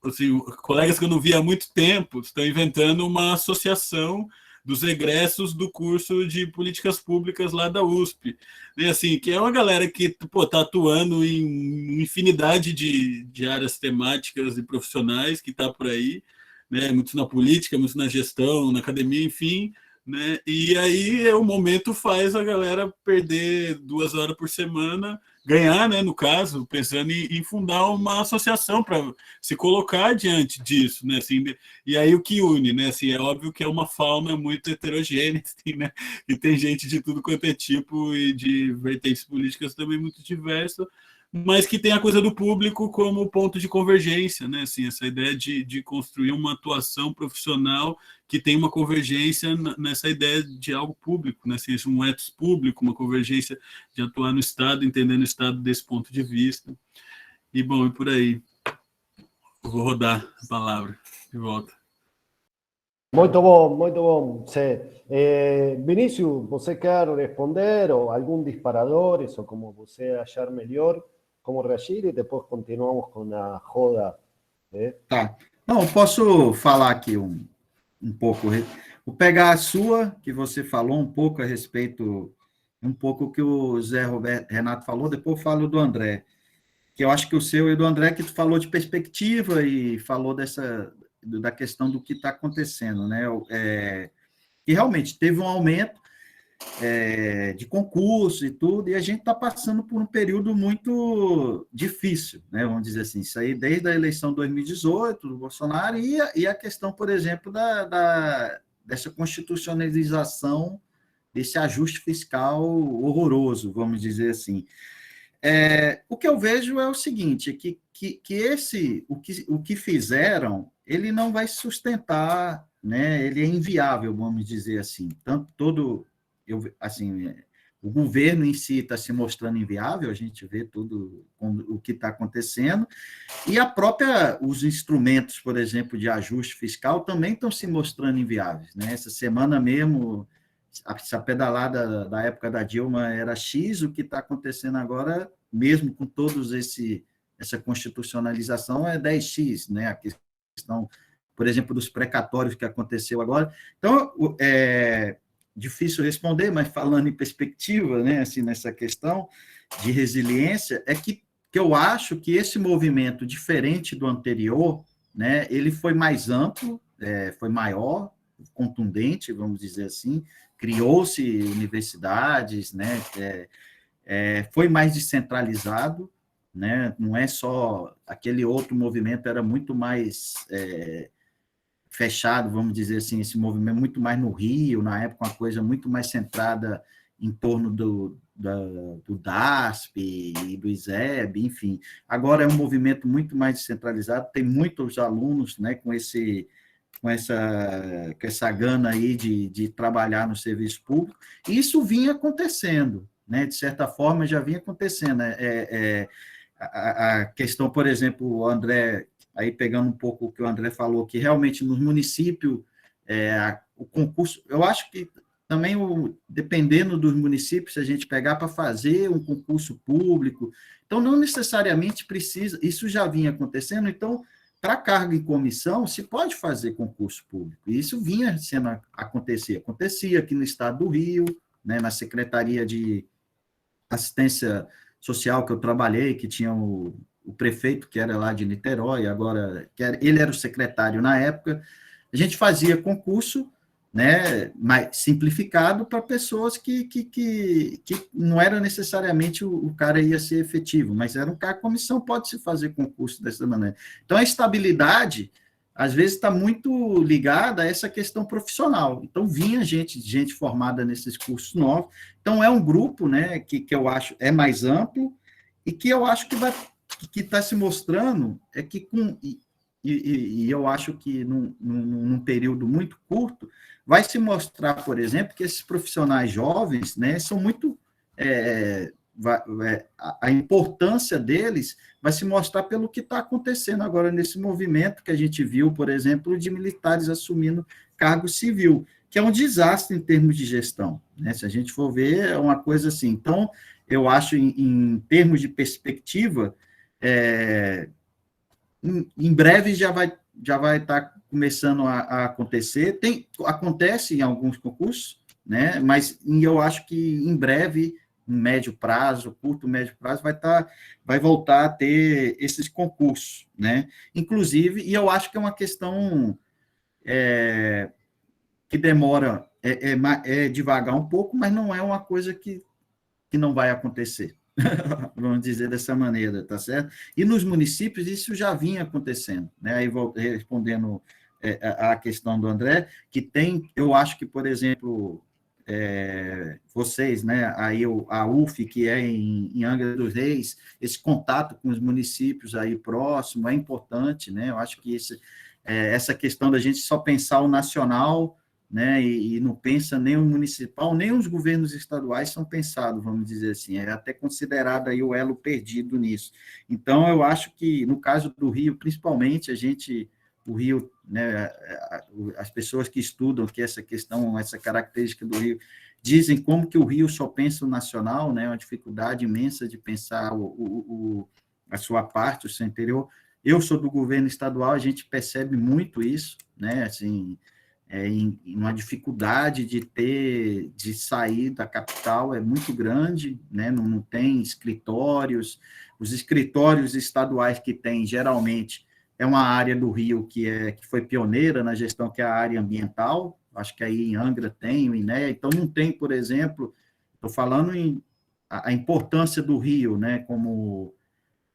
assim, colegas que eu não via há muito tempo estão inventando uma associação dos egressos do curso de políticas públicas lá da USP, né? Assim, que é uma galera que está atuando em infinidade de áreas temáticas e profissionais que está por aí, né? Muitos na política, muitos na gestão, na academia, enfim, né? E aí o momento faz a galera perder 2 horas por semana, ganhar, né, no caso, pensando em fundar uma associação para se colocar diante disso, né, assim, e aí o que une, né, assim, é óbvio que é uma fauna muito heterogênea, assim, né, e tem gente de tudo quanto é tipo e de vertentes políticas também muito diversas, mas que tem a coisa do público como ponto de convergência, né, assim, essa ideia de construir uma atuação profissional que tem uma convergência nessa ideia de algo público, né? Assim, um ethos público, uma convergência de atuar no Estado, entendendo o Estado desse ponto de vista. E, bom, e por aí. Eu vou rodar a palavra de volta. Muito bom, muito bom. Vinícius, você quer responder ou algum disparadores ou como você achar melhor, como reagir e depois continuamos com a roda. Tá. Não, eu posso falar aqui um pouco. Vou pegar a sua, que você falou um pouco a respeito, um pouco que o Zé Roberto, Renato falou, depois eu falo do André, que eu acho que o seu e do André, que tu falou de perspectiva e falou da questão do que está acontecendo, né? E realmente teve um aumento de concurso e tudo, e a gente está passando por um período muito difícil, né? Vamos dizer assim, isso aí desde a eleição de 2018 do Bolsonaro e a questão, por exemplo, dessa constitucionalização, desse ajuste fiscal horroroso, vamos dizer assim. O que eu vejo é o seguinte, o que fizeram, ele não vai sustentar, né? Ele é inviável, vamos dizer assim. O governo em si está se mostrando inviável, a gente vê tudo o que está acontecendo, e os instrumentos, por exemplo, de ajuste fiscal também estão se mostrando inviáveis, né? Essa semana mesmo, a pedalada da época da Dilma era X, o que está acontecendo agora, mesmo com todos essa constitucionalização, é 10x, né? A questão, por exemplo, dos precatórios que aconteceu agora. Então, difícil responder, mas falando em perspectiva, né, assim, nessa questão de resiliência, que eu acho que esse movimento, diferente do anterior, né, ele foi mais amplo, foi maior, contundente, vamos dizer assim, criou-se universidades, né, foi mais descentralizado, né, não é só aquele outro movimento, era muito mais fechado, vamos dizer assim, esse movimento muito mais no Rio, na época uma coisa muito mais centrada em torno do DASP e do ISEB, enfim. Agora é um movimento muito mais descentralizado, tem muitos alunos, né, com essa gana aí de trabalhar no serviço público, e isso vinha acontecendo, né, de certa forma já vinha acontecendo. A questão, por exemplo, o André, aí pegando um pouco o que o André falou, que realmente nos municípios, o concurso, eu acho que também, dependendo dos municípios, se a gente pegar para fazer um concurso público, então não necessariamente precisa, isso já vinha acontecendo, então, para cargo em comissão, se pode fazer concurso público, e isso vinha acontecia aqui no estado do Rio, né, na Secretaria de Assistência Social que eu trabalhei, que tinha o prefeito, que era lá de Niterói, agora, ele era o secretário na época, a gente fazia concurso, né, mais simplificado para pessoas que não era necessariamente o cara ia ser efetivo, mas era um cargo de comissão, pode-se fazer concurso dessa maneira. Então, a estabilidade, às vezes, está muito ligada a essa questão profissional. Então, vinha gente formada nesses cursos novos. Então, é um grupo, né, que eu acho é mais amplo e que eu acho que está se mostrando e eu acho que num período muito curto vai se mostrar, por exemplo, que esses profissionais jovens, né, são muito a importância deles vai se mostrar pelo que está acontecendo agora nesse movimento que a gente viu, por exemplo, de militares assumindo cargo civil, que é um desastre em termos de gestão, né? Se a gente for ver, é uma coisa assim. Então, eu acho, em termos de perspectiva, em breve já vai estar começando a acontecer. Acontece em alguns concursos, né? Mas eu acho que em breve, médio prazo, curto, médio prazo, vai voltar a ter esses concursos, né? Inclusive, e eu acho que é uma questão que demora, devagar um pouco, mas não é uma coisa que não vai acontecer. Vamos dizer dessa maneira, tá certo? E nos municípios isso já vinha acontecendo, né? Aí respondendo a questão do André, eu acho que, por exemplo, vocês, né? Aí a UF, que é em Angra dos Reis, esse contato com os municípios aí próximo é importante, né? Eu acho que essa questão da gente só pensar o nacional, né, e não pensa nem o municipal, nem os governos estaduais são pensados, vamos dizer assim, é até considerado aí o elo perdido nisso. Então, eu acho que, no caso do Rio, principalmente, a gente o Rio, né, as pessoas que estudam que essa questão, essa característica do Rio, dizem como que o Rio só pensa o nacional, né, uma dificuldade imensa de pensar a sua parte, o seu interior. Eu sou do governo estadual, a gente percebe muito isso, né, assim, em uma dificuldade de sair da capital é muito grande, né, não tem escritórios, os escritórios estaduais que tem, geralmente, é uma área do Rio que foi pioneira na gestão, que é a área ambiental, acho que aí em Angra tem, o INEA, então não tem, por exemplo, estou falando a importância do Rio, né, como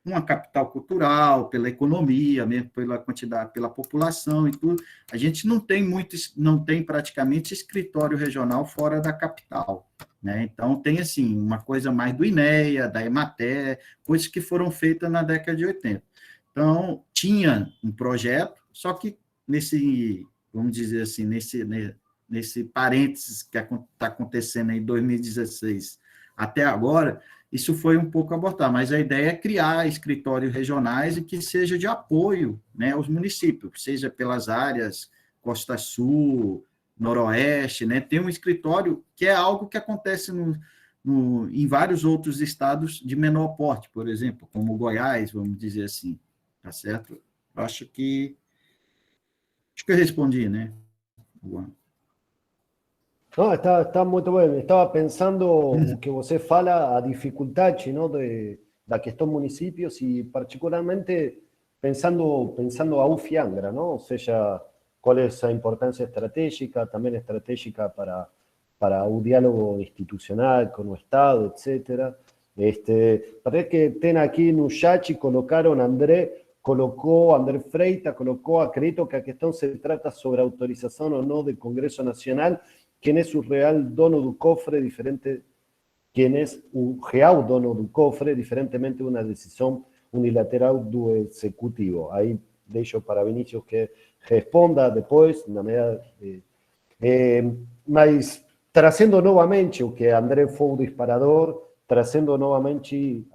uma capital cultural, pela economia, mesmo pela quantidade, pela população e tudo, a gente não tem praticamente escritório regional fora da capital, né? Então tem assim uma coisa mais do INEA, da Emater, coisas que foram feitas na década de 80. Então tinha um projeto, só que vamos dizer assim, nesse parênteses que está acontecendo em 2016 até agora, isso foi um pouco abortado, mas a ideia é criar escritórios regionais e que seja de apoio, né, aos municípios, seja pelas áreas Costa Sul, Noroeste, né, tem um escritório que é algo que acontece em vários outros estados de menor porte, por exemplo, como Goiás, vamos dizer assim, tá certo? Acho que eu respondi, né, Juan? No, está muito bem. Estava pensando o que você fala, a dificuldade, não, da questão municípios e particularmente pensando a UF Angra, não? Ou seja, qual é a importância estratégica, também estratégica para o diálogo institucional com o Estado, etc. Parece que tem aqui no chat, colocou André Freitas, colocou, acredito que a questão se trata sobre autorização ou não do Congresso Nacional, quem é o real dono do cofre, quem é o real dono do cofre, diferentemente de uma decisão unilateral do Executivo. Aí deixo para Vinícius que responda depois, na medida. Mas trazendo novamente o que André foi o disparador, trazendo novamente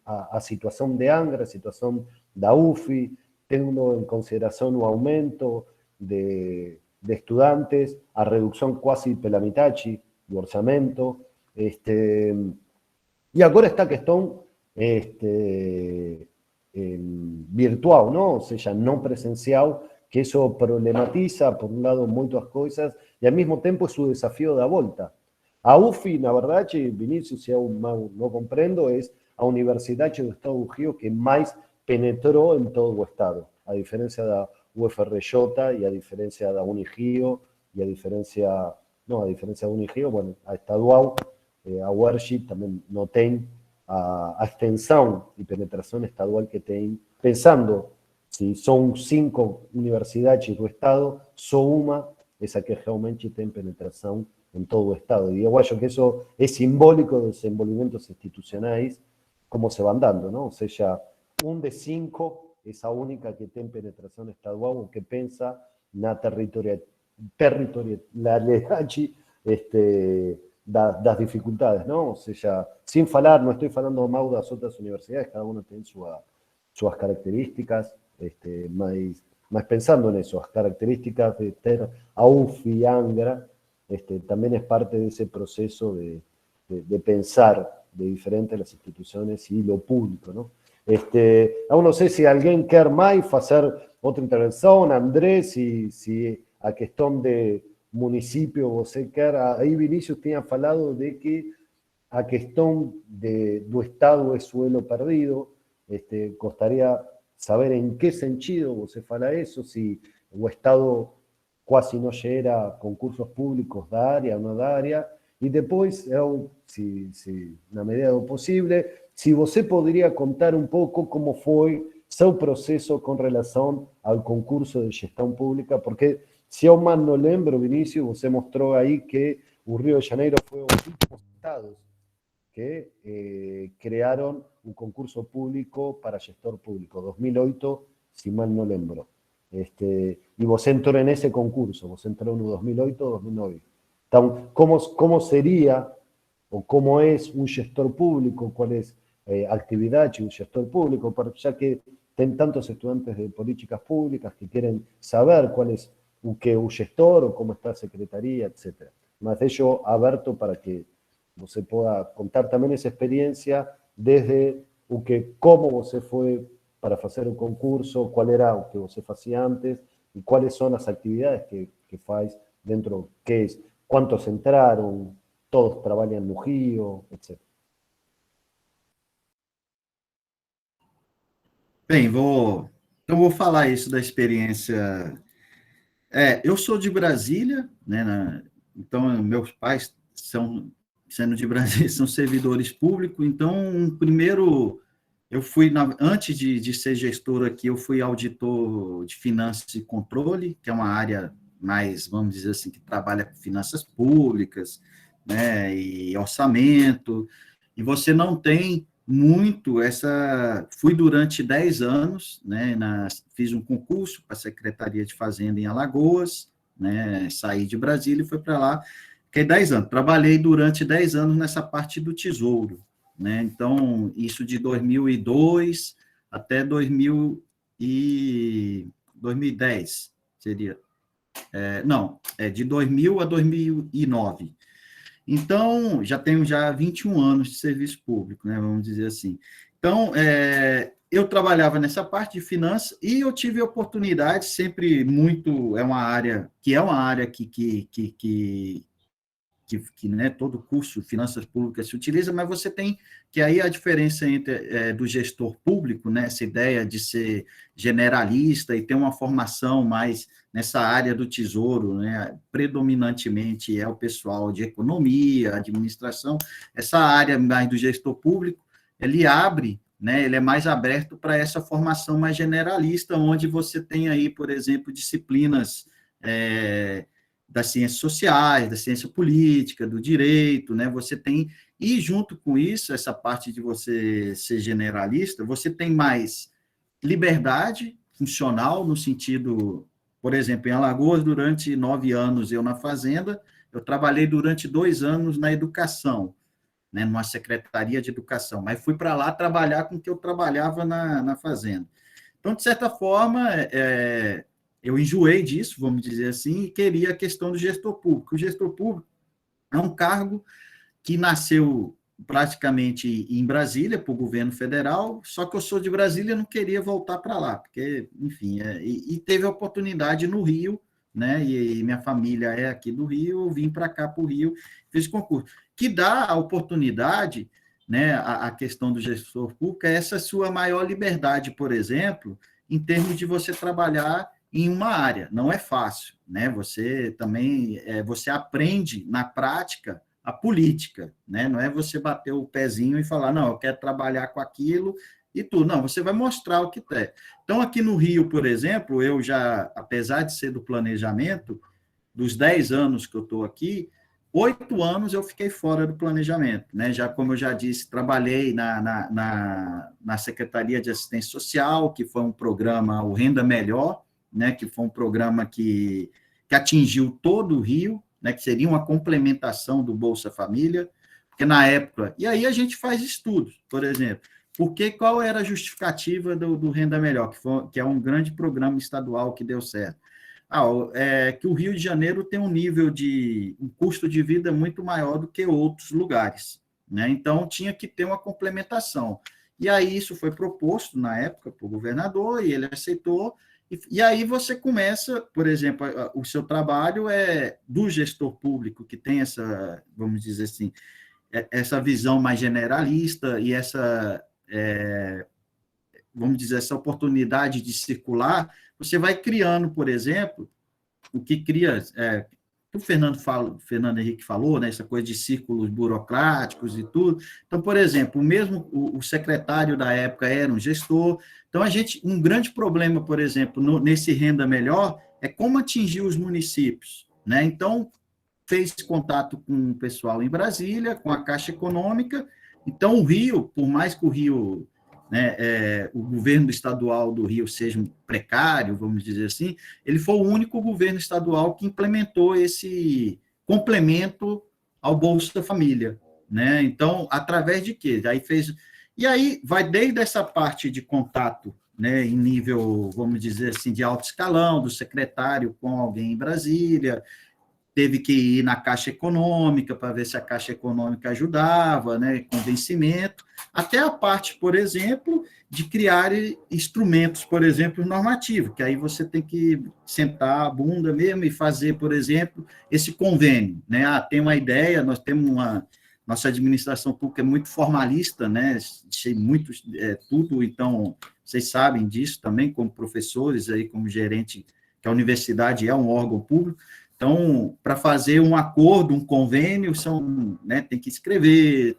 a situação de Angra, a situação da UFI, tendo em consideração o aumento de estudantes, a redução quase pela metade do orçamento, e agora esta questão virtual, não? Ou seja, não presencial, que isso problematiza, por um lado, muitas coisas, e ao mesmo tempo é o desafio da volta. A UFI, na verdade, Vinícius, se eu não compreendo, é a universidade do Estado do Rio que mais penetrou em todo o Estado, a diferença da UFRJ e a diferença da Unirio, e a diferença da Unirio, bueno, a estadual, a UERJ também não tem a extensão e penetração estadual que tem, pensando, se são 5 universidades do Estado, só uma, essa que realmente tem penetração em todo o Estado. E eu acho que isso é simbólico dos desenvolvimentos institucionais, como se vão dando, não? Ou seja, 1 de 5 é a única que tem penetração estadual ou que pensa na territorialidade das dificuldades, não? Ou seja, sem falar, não estou falando mal das outras universidades, cada uma tem suas características, mas pensando nisso, as características de ter a UF e Angra, também é parte desse processo de pensar de diferentes as instituições e o público, não? Eu não sei se alguém quer mais fazer outra intervenção, André, se a questão de município você quer. Aí Vinícius tinha falado de que a questão do Estado é suelo perdido. Gostaria saber em que sentido você fala isso, se o Estado quase não gera concursos públicos da área ou não da área, e depois, se na medida do possível, se você poderia contar um pouco como foi seu processo com relação ao concurso de gestão pública, porque, se eu mal não lembro, Vinícius, você mostrou aí que o Rio de Janeiro foi um dos últimos estados que criaram um concurso público para gestor público, 2008, se mal não lembro. E você entrou nesse concurso, você entrou no 2008 ou 2009. Então, como seria, ou como é um gestor público, qual é a atividade de um gestor público, já que tem tantos estudantes de políticas públicas que querem saber qual é o que o gestor, ou como está a secretaria, etc. Mas deixo aberto para que você possa contar também essa experiência desde o que, como você foi para fazer o concurso, qual era o que você fazia antes e quais são as atividades que faz dentro, que é, quantos entraram, todos trabalham no Rio, etc. Bem, então vou falar isso da experiência. Eu sou de Brasília, né? Então, meus pais sendo de Brasília, são servidores públicos. Então, primeiro, eu fui, antes de ser gestor aqui, eu fui auditor de finanças e controle, que é uma área mais, vamos dizer assim, que trabalha com finanças públicas, né? E orçamento. E você não tem muito fui durante 10 anos, né, fiz um concurso para a Secretaria de Fazenda em Alagoas, né, saí de Brasília e fui para lá, fiquei 10 anos, trabalhei durante 10 anos nessa parte do Tesouro, né, então, isso de 2002 até 2010, seria, de 2000 a 2009, então, já tenho 21 anos de serviço público, né, vamos dizer assim. Então, eu trabalhava nessa parte de finanças e eu tive a oportunidade, sempre muito, é uma área que né, todo curso de finanças públicas se utiliza, mas você tem que aí a diferença entre do gestor público, né, essa ideia de ser generalista e ter uma formação mais nessa área do tesouro, né, predominantemente é o pessoal de economia, administração, essa área mais do gestor público, ele abre, né, ele é mais aberto para essa formação mais generalista, onde você tem aí, por exemplo, disciplinas das ciências sociais, da ciência política, do direito, né? Você tem, e junto com isso, essa parte de você ser generalista, você tem mais liberdade funcional, no sentido, por exemplo, em Alagoas, durante 9 anos eu na Fazenda, eu trabalhei durante 2 anos na educação, né? Numa secretaria de educação, mas fui para lá trabalhar com o que eu trabalhava na Fazenda. Então, de certa forma, eu enjoei disso, vamos dizer assim, e queria a questão do gestor público. O gestor público é um cargo que nasceu praticamente em Brasília, para o governo federal, só que eu sou de Brasília e não queria voltar para lá, porque, enfim, e teve a oportunidade no Rio, né, e minha família é aqui do Rio, eu vim para cá, para o Rio, fiz concurso, que dá a oportunidade, né, a questão do gestor público, é essa sua maior liberdade, por exemplo, em termos de você trabalhar em uma área, não é fácil, né? Você também, você aprende na prática a política, né? Não é você bater o pezinho e falar, não, eu quero trabalhar com aquilo e tudo, não, você vai mostrar o que é. Então, aqui no Rio, por exemplo, eu já, apesar de ser do planejamento, dos 10 anos que eu estou aqui, 8 anos eu fiquei fora do planejamento, né? Já, como eu já disse, trabalhei na Secretaria de Assistência Social, que foi um programa, o Renda Melhor, né, que foi um programa que atingiu todo o Rio, né, que seria uma complementação do Bolsa Família, porque na época, e aí a gente faz estudos, por exemplo, qual era a justificativa do Renda Melhor, que é um grande programa estadual que deu certo? Que o Rio de Janeiro tem um custo de vida muito maior do que outros lugares, né? Então tinha que ter uma complementação. E aí isso foi proposto na época para o governador, e ele aceitou. E aí você começa, por exemplo, o seu trabalho é do gestor público, que tem essa, vamos dizer assim, essa visão mais generalista e essa, vamos dizer, essa oportunidade de circular, você vai criando, por exemplo, o que cria, o Fernando Henrique falou, né, essa coisa de círculos burocráticos e tudo. Então, por exemplo, o secretário da época era um gestor. Então, um grande problema, por exemplo, nesse Renda Melhor, é como atingir os municípios, né? Então, fez contato com o pessoal em Brasília, com a Caixa Econômica. Então, o Rio, por mais que o Rio, né, o governo estadual do Rio seja precário, vamos dizer assim, ele foi o único governo estadual que implementou esse complemento ao Bolsa Família, né? Então, através de quê? E aí vai desde essa parte de contato né, em nível, vamos dizer assim, de alto escalão, do secretário com alguém em Brasília, teve que ir na Caixa Econômica para ver se a Caixa Econômica ajudava, né, com vencimento, até a parte, por exemplo, de criar instrumentos, por exemplo, normativos, que aí você tem que sentar a bunda mesmo e fazer, por exemplo, esse convênio, né? Tem uma ideia, nós temos nossa administração pública é muito formalista, né? Muito, tudo, então, vocês sabem disso também, como professores, aí, como gerente, que a universidade é um órgão público. Então, para fazer um acordo, um convênio, né, tem que escrever,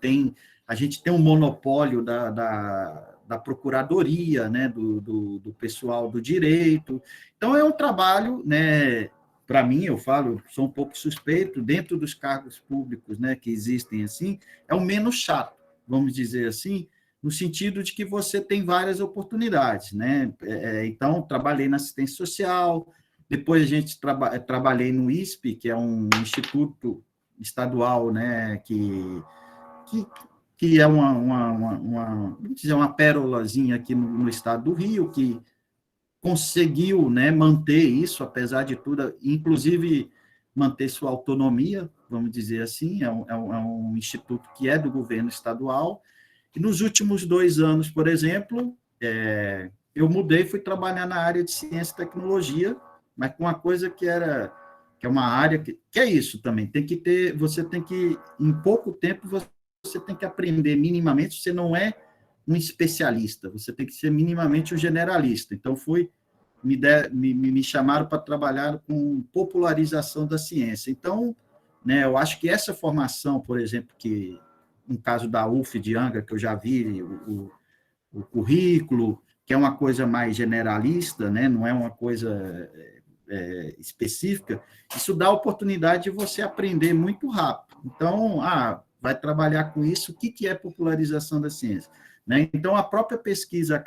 a gente tem um monopólio da procuradoria, né, do pessoal do direito. Então, é um trabalho, né, para mim, eu falo, sou um pouco suspeito, dentro dos cargos públicos, né, que existem assim, é o menos chato, vamos dizer assim, no sentido de que você tem várias oportunidades, né? Então, trabalhei na assistência social. Depois a gente trabalhei no ISP, que é um instituto estadual, né, que é vamos dizer, uma pérolazinha aqui no estado do Rio, que conseguiu, né, manter isso, apesar de tudo, inclusive manter sua autonomia, vamos dizer assim, é um instituto que é do governo estadual. E nos últimos 2 anos, por exemplo, eu mudei, fui trabalhar na área de ciência e tecnologia, mas com uma coisa que é uma área que é isso também, você tem que, em pouco tempo, você tem que aprender minimamente, você não é um especialista, você tem que ser minimamente um generalista. Então, me chamaram para trabalhar com popularização da ciência. Então, né, eu acho que essa formação, por exemplo, que no caso da UF de Angra, que eu já vi o currículo, que é uma coisa mais generalista, né, não é uma coisa específica, isso dá a oportunidade de você aprender muito rápido. Então, vai trabalhar com isso, o que é popularização da ciência? Né? Então, a própria pesquisa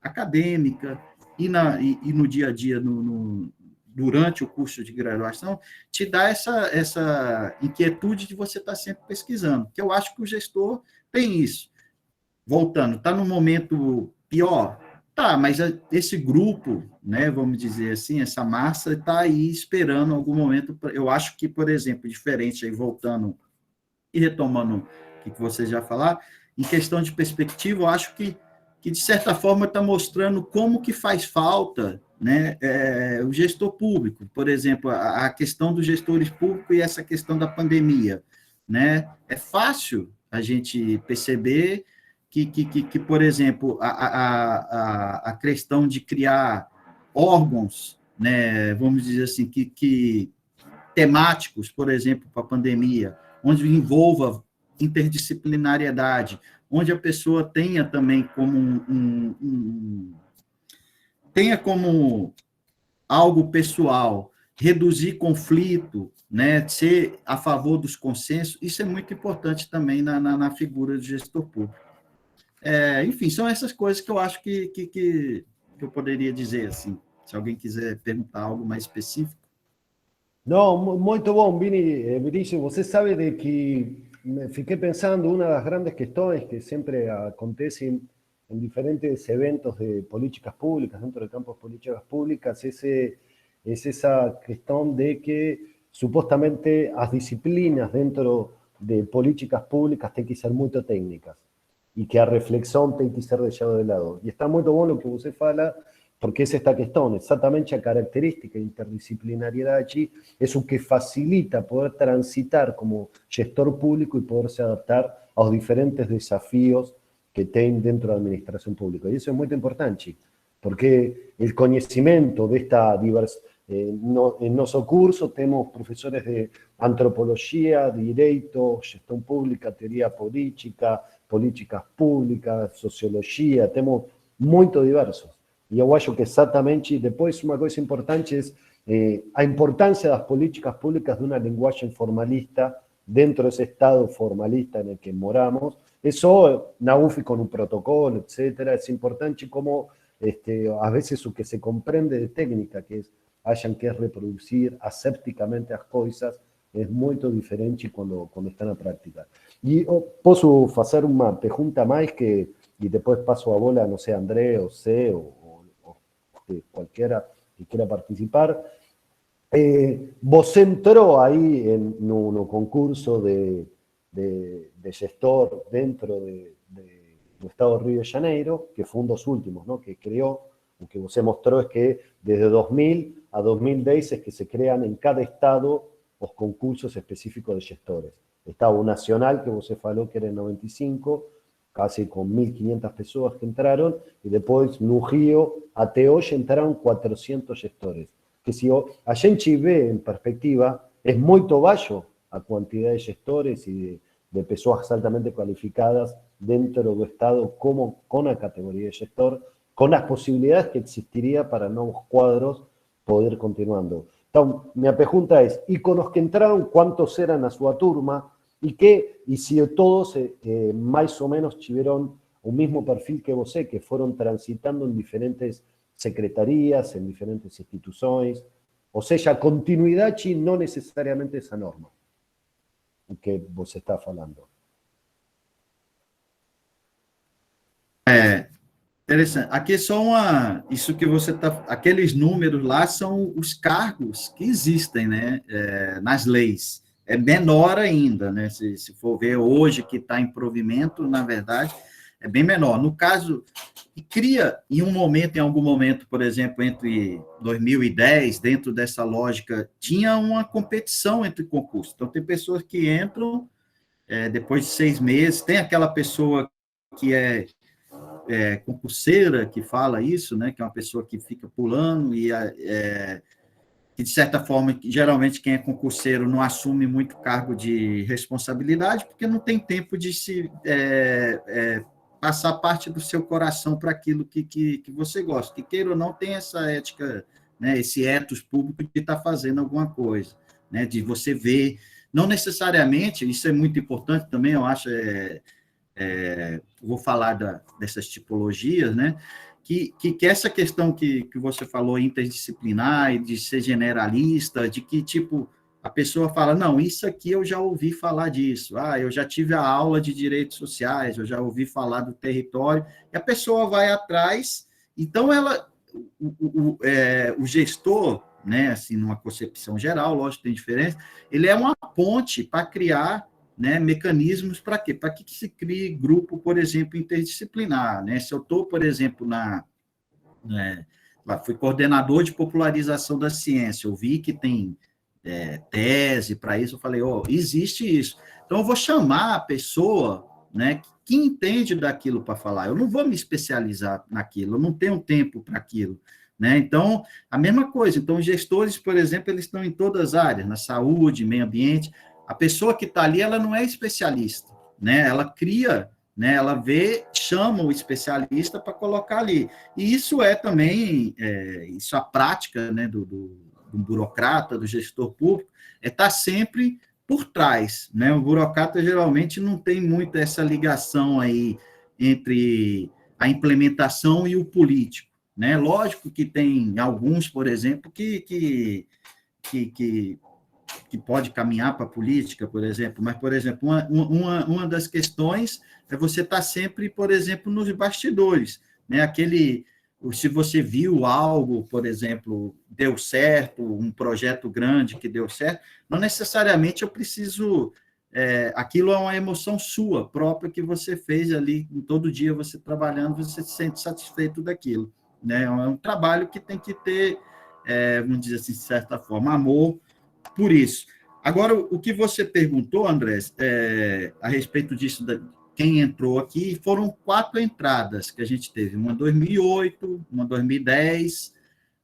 acadêmica e no dia a dia, durante o curso de graduação, te dá essa inquietude de você estar sempre pesquisando, que eu acho que o gestor tem isso. Voltando, está no momento pior? Tá, mas esse grupo, né, vamos dizer assim, essa massa está aí esperando algum momento. Eu acho que, por exemplo, diferente, aí voltando e retomando o que vocês já falaram, em questão de perspectiva, eu acho que de certa forma está mostrando como que faz falta, né, o gestor público. Por exemplo, a questão dos gestores públicos e essa questão da pandemia, né? É fácil a gente perceber que, por exemplo, a questão de criar órgãos, né, vamos dizer assim, que temáticos, por exemplo, para a pandemia, onde envolva interdisciplinariedade, onde a pessoa tenha também como tenha como algo pessoal, reduzir conflito, né, ser a favor dos consensos, isso é muito importante também na figura do gestor público. Enfim, são essas coisas que eu acho que eu poderia dizer, assim, se alguém quiser perguntar algo mais específico. Não, muito bom, Vini. Vinícius, você sabe de que me fiquei pensando, uma das grandes questões que sempre acontecem en diferentes eventos de políticas públicas, dentro de campos de políticas públicas, es esa cuestión de que supuestamente las disciplinas dentro de políticas públicas tienen que ser muy técnicas y que a reflexión tiene que ser dejado de lado. Y está muy bueno lo que usted fala, porque es esta cuestión, exactamente a característica de interdisciplinariedad allí, es lo que facilita poder transitar como gestor público y poderse adaptar a los diferentes desafíos que tienen dentro de la administración pública. Y eso es muy importante, porque el conocimiento de esta diversidad, en nuestro curso tenemos profesores de antropología, derecho, gestión pública, teoría política, políticas públicas, sociología, tenemos muy diversos. E eu acho que exatamente, depois uma coisa importante é a importância das políticas públicas de uma linguagem formalista dentro desse estado formalista no que moramos. Isso na UF com um protocolo, etc. É importante como, às vezes, o que se compreende de técnica, que acham que é reproduzir asépticamente as coisas, é muito diferente quando está na prática. E posso fazer uma pergunta mais que y después paso a bola, no sé, a André o C o cualquiera que quiera participar. Vos entró ahí en un concurso de gestor dentro do Estado de Río de Janeiro, que fue un dos últimos, ¿no? Que creó, lo que você mostró es que desde 2000 a 2010 es que se crean en cada estado los concursos específicos de gestores. Estaba o nacional, que você falou que era en 95, casi con 1.500 pessoas que entraron, y después no Río, até hoy entraron 400 gestores. Que si a gente ve en perspectiva, es muy baixo a cantidad de gestores y de pessoas altamente cualificadas dentro do Estado como con la categoría de gestor, con las posibilidades que existiría para nuevos cuadros poder continuando. Entonces, mi pregunta es, ¿y con los que entraron, cuántos eran a su turma? Y si todos más o menos tuvieron un mismo perfil que vos, que fueron transitando en diferentes secretarías, en diferentes instituciones? O sea, continuidad y no necesariamente esa norma que vos está falando. Interessante. Aqui só isso que você está... Aqueles números lá são os cargos que existem, né, nas leis. É menor ainda, né? Se for ver hoje que está em provimento, na verdade, é bem menor. No caso, cria em algum momento, por exemplo, entre 2010, dentro dessa lógica, tinha uma competição entre concursos. Então, tem pessoas que entram depois de 6 meses, tem aquela pessoa que é concurseira, que fala isso, né? Que é uma pessoa que fica pulando e que, de certa forma, geralmente quem é concurseiro não assume muito cargo de responsabilidade, porque não tem tempo de se passar parte do seu coração para aquilo que você gosta. Que queira ou não, tem essa ética, né, esse ethos público de estar fazendo alguma coisa, né, de você ver, não necessariamente, isso é muito importante também, eu acho, vou falar dessas tipologias, né, que essa questão que você falou, interdisciplinar e de ser generalista, de que, tipo, a pessoa fala, não, isso aqui eu já ouvi falar disso, eu já tive a aula de direitos sociais, eu já ouvi falar do território, e a pessoa vai atrás, então o gestor, né, assim, numa concepção geral, lógico que tem diferença, ele é uma ponte para criar, né, mecanismos para quê? Para que se crie grupo, por exemplo, interdisciplinar, né? Se eu estou, por exemplo, fui coordenador de popularização da ciência, eu vi que tem tese para isso, eu falei, existe isso. Então, eu vou chamar a pessoa, né, que entende daquilo para falar, eu não vou me especializar naquilo, eu não tenho tempo para aquilo, né? Então, a mesma coisa, então, os gestores, por exemplo, eles estão em todas as áreas, na saúde, meio ambiente. A pessoa que está ali, ela não é especialista, né? Ela cria, né? Ela vê, chama o especialista para colocar ali. E isso também, isso a prática, né, do burocrata, do gestor público, estar sempre por trás, né? O burocrata geralmente não tem muito essa ligação aí entre a implementação e o político, né? Lógico que tem alguns, por exemplo, que pode caminhar para a política, por exemplo, mas, por exemplo, uma das questões é você estar sempre, por exemplo, nos bastidores, né? Se você viu algo, por exemplo, deu certo, um projeto grande que deu certo, não necessariamente eu preciso... aquilo é uma emoção sua, própria, que você fez ali, todo dia você trabalhando, você se sente satisfeito daquilo, né? É um trabalho que tem que ter, vamos dizer assim, de certa forma, amor por isso. Agora, o que você perguntou, André, a respeito disso, quem entrou aqui, foram 4 entradas que a gente teve, uma em 2008, uma em 2010,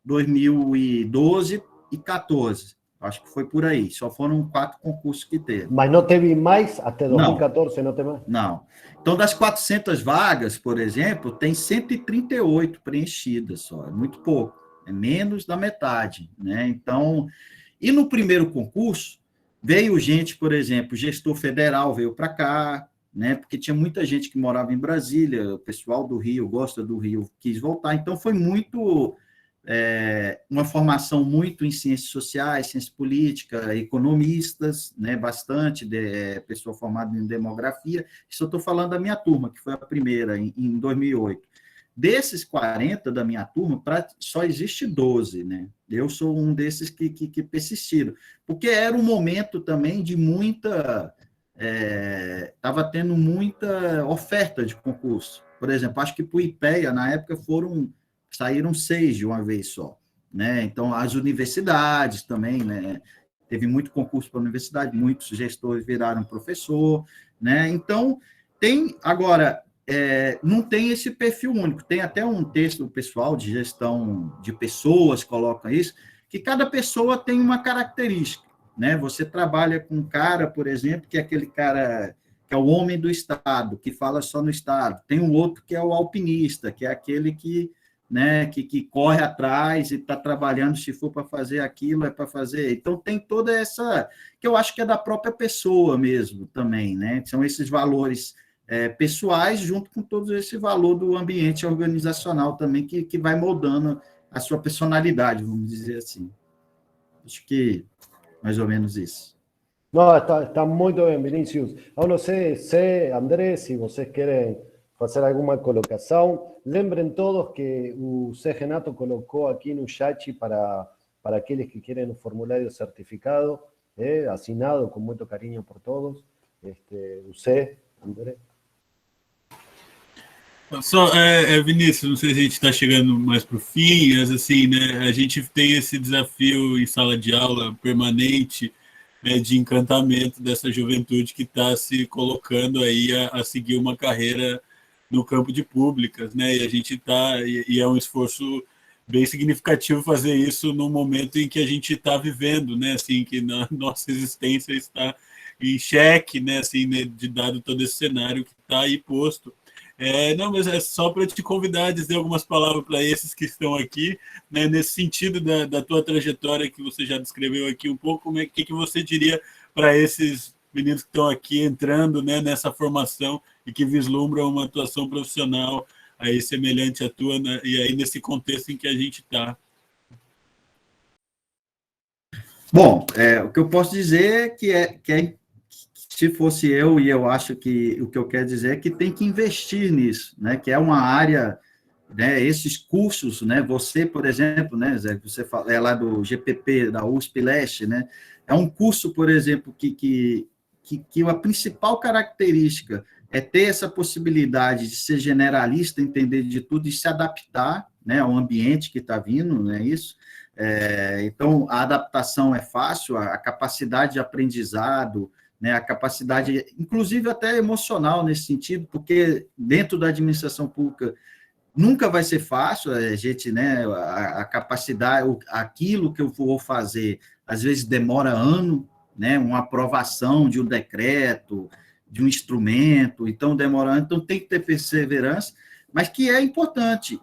2012 e 2014. Acho que foi por aí, só foram 4 concursos que teve. Mas não teve mais até 2014, não teve mais? Não. Então, das 400 vagas, por exemplo, tem 138 preenchidas só, é muito pouco, é menos da metade, né? Então... E no primeiro concurso, veio gente, por exemplo, gestor federal veio para cá, né? Porque tinha muita gente que morava em Brasília, o pessoal do Rio, gosta do Rio, quis voltar. Então, foi muito uma formação muito em ciências sociais, ciência política, economistas, né, bastante, pessoa formada em demografia. Isso eu estou falando da minha turma, que foi a primeira, em 2008. Desses 40 da minha turma, só existe 12, né? Eu sou um desses que persistiram, porque era um momento também de muita... Estava tendo muita oferta de concurso. Por exemplo, acho que para o IPEA, na época, saíram 6 de uma vez só, né? Então, as universidades também, né? Teve muito concurso para a universidade, muitos gestores viraram professor, né? Então, agora, não tem esse perfil único. Tem até um texto pessoal de gestão de pessoas, coloca isso, que cada pessoa tem uma característica, né? Você trabalha com um cara, por exemplo, que é aquele cara que é o homem do Estado, que fala só no Estado. Tem um outro que é o alpinista, que é aquele que, né, que corre atrás e está trabalhando, se for para fazer aquilo, é para fazer. Então, tem toda essa, que eu acho que é da própria pessoa mesmo também, né? São esses valores pessoais, junto com todo esse valor do ambiente organizacional também, que vai moldando a sua personalidade, vamos dizer assim. Acho que mais ou menos isso. No, está muito bem, Vinícius. Eu não sei, André, se vocês querem fazer alguma colocação. Lembrem todos que o Zé Renato colocou aqui no chat para aqueles que querem o formulário certificado, assinado com muito carinho por todos. O Zé, André. Só, Vinícius, não sei se a gente está chegando mais para o fim, mas assim, né, a gente tem esse desafio em sala de aula permanente, né, de encantamento dessa juventude que está se colocando aí a seguir uma carreira no campo de públicas, né, e a gente está, e é um esforço bem significativo fazer isso no momento em que a gente está vivendo, né, assim, que nossa existência está em xeque, né, assim, né, de dado todo esse cenário que está aí posto. Não, mas é só para te convidar a dizer algumas palavras para esses que estão aqui, né, nesse sentido da tua trajetória que você já descreveu aqui um pouco, como que você diria para esses meninos que estão aqui entrando, né, nessa formação e que vislumbram uma atuação profissional aí semelhante à tua, né, e aí nesse contexto em que a gente está. Bom, o que eu posso dizer é que se fosse eu, e eu acho que o que eu quero dizer é que tem que investir nisso, né? Que é uma área, né? Esses cursos, né? Você, por exemplo, né, Zé, você fala, é lá do GPP, da USP Leste, né? É um curso, por exemplo, que a principal característica é ter essa possibilidade de ser generalista, entender de tudo e se adaptar, né, ao ambiente que está vindo, né? Isso. Então, a adaptação é fácil, a capacidade de aprendizado, né, a capacidade, inclusive até emocional nesse sentido, porque dentro da administração pública nunca vai ser fácil, a gente, né, a capacidade, aquilo que eu vou fazer, às vezes demora ano, né, uma aprovação de um decreto, de um instrumento, então demora ano, então tem que ter perseverança, mas que é importante,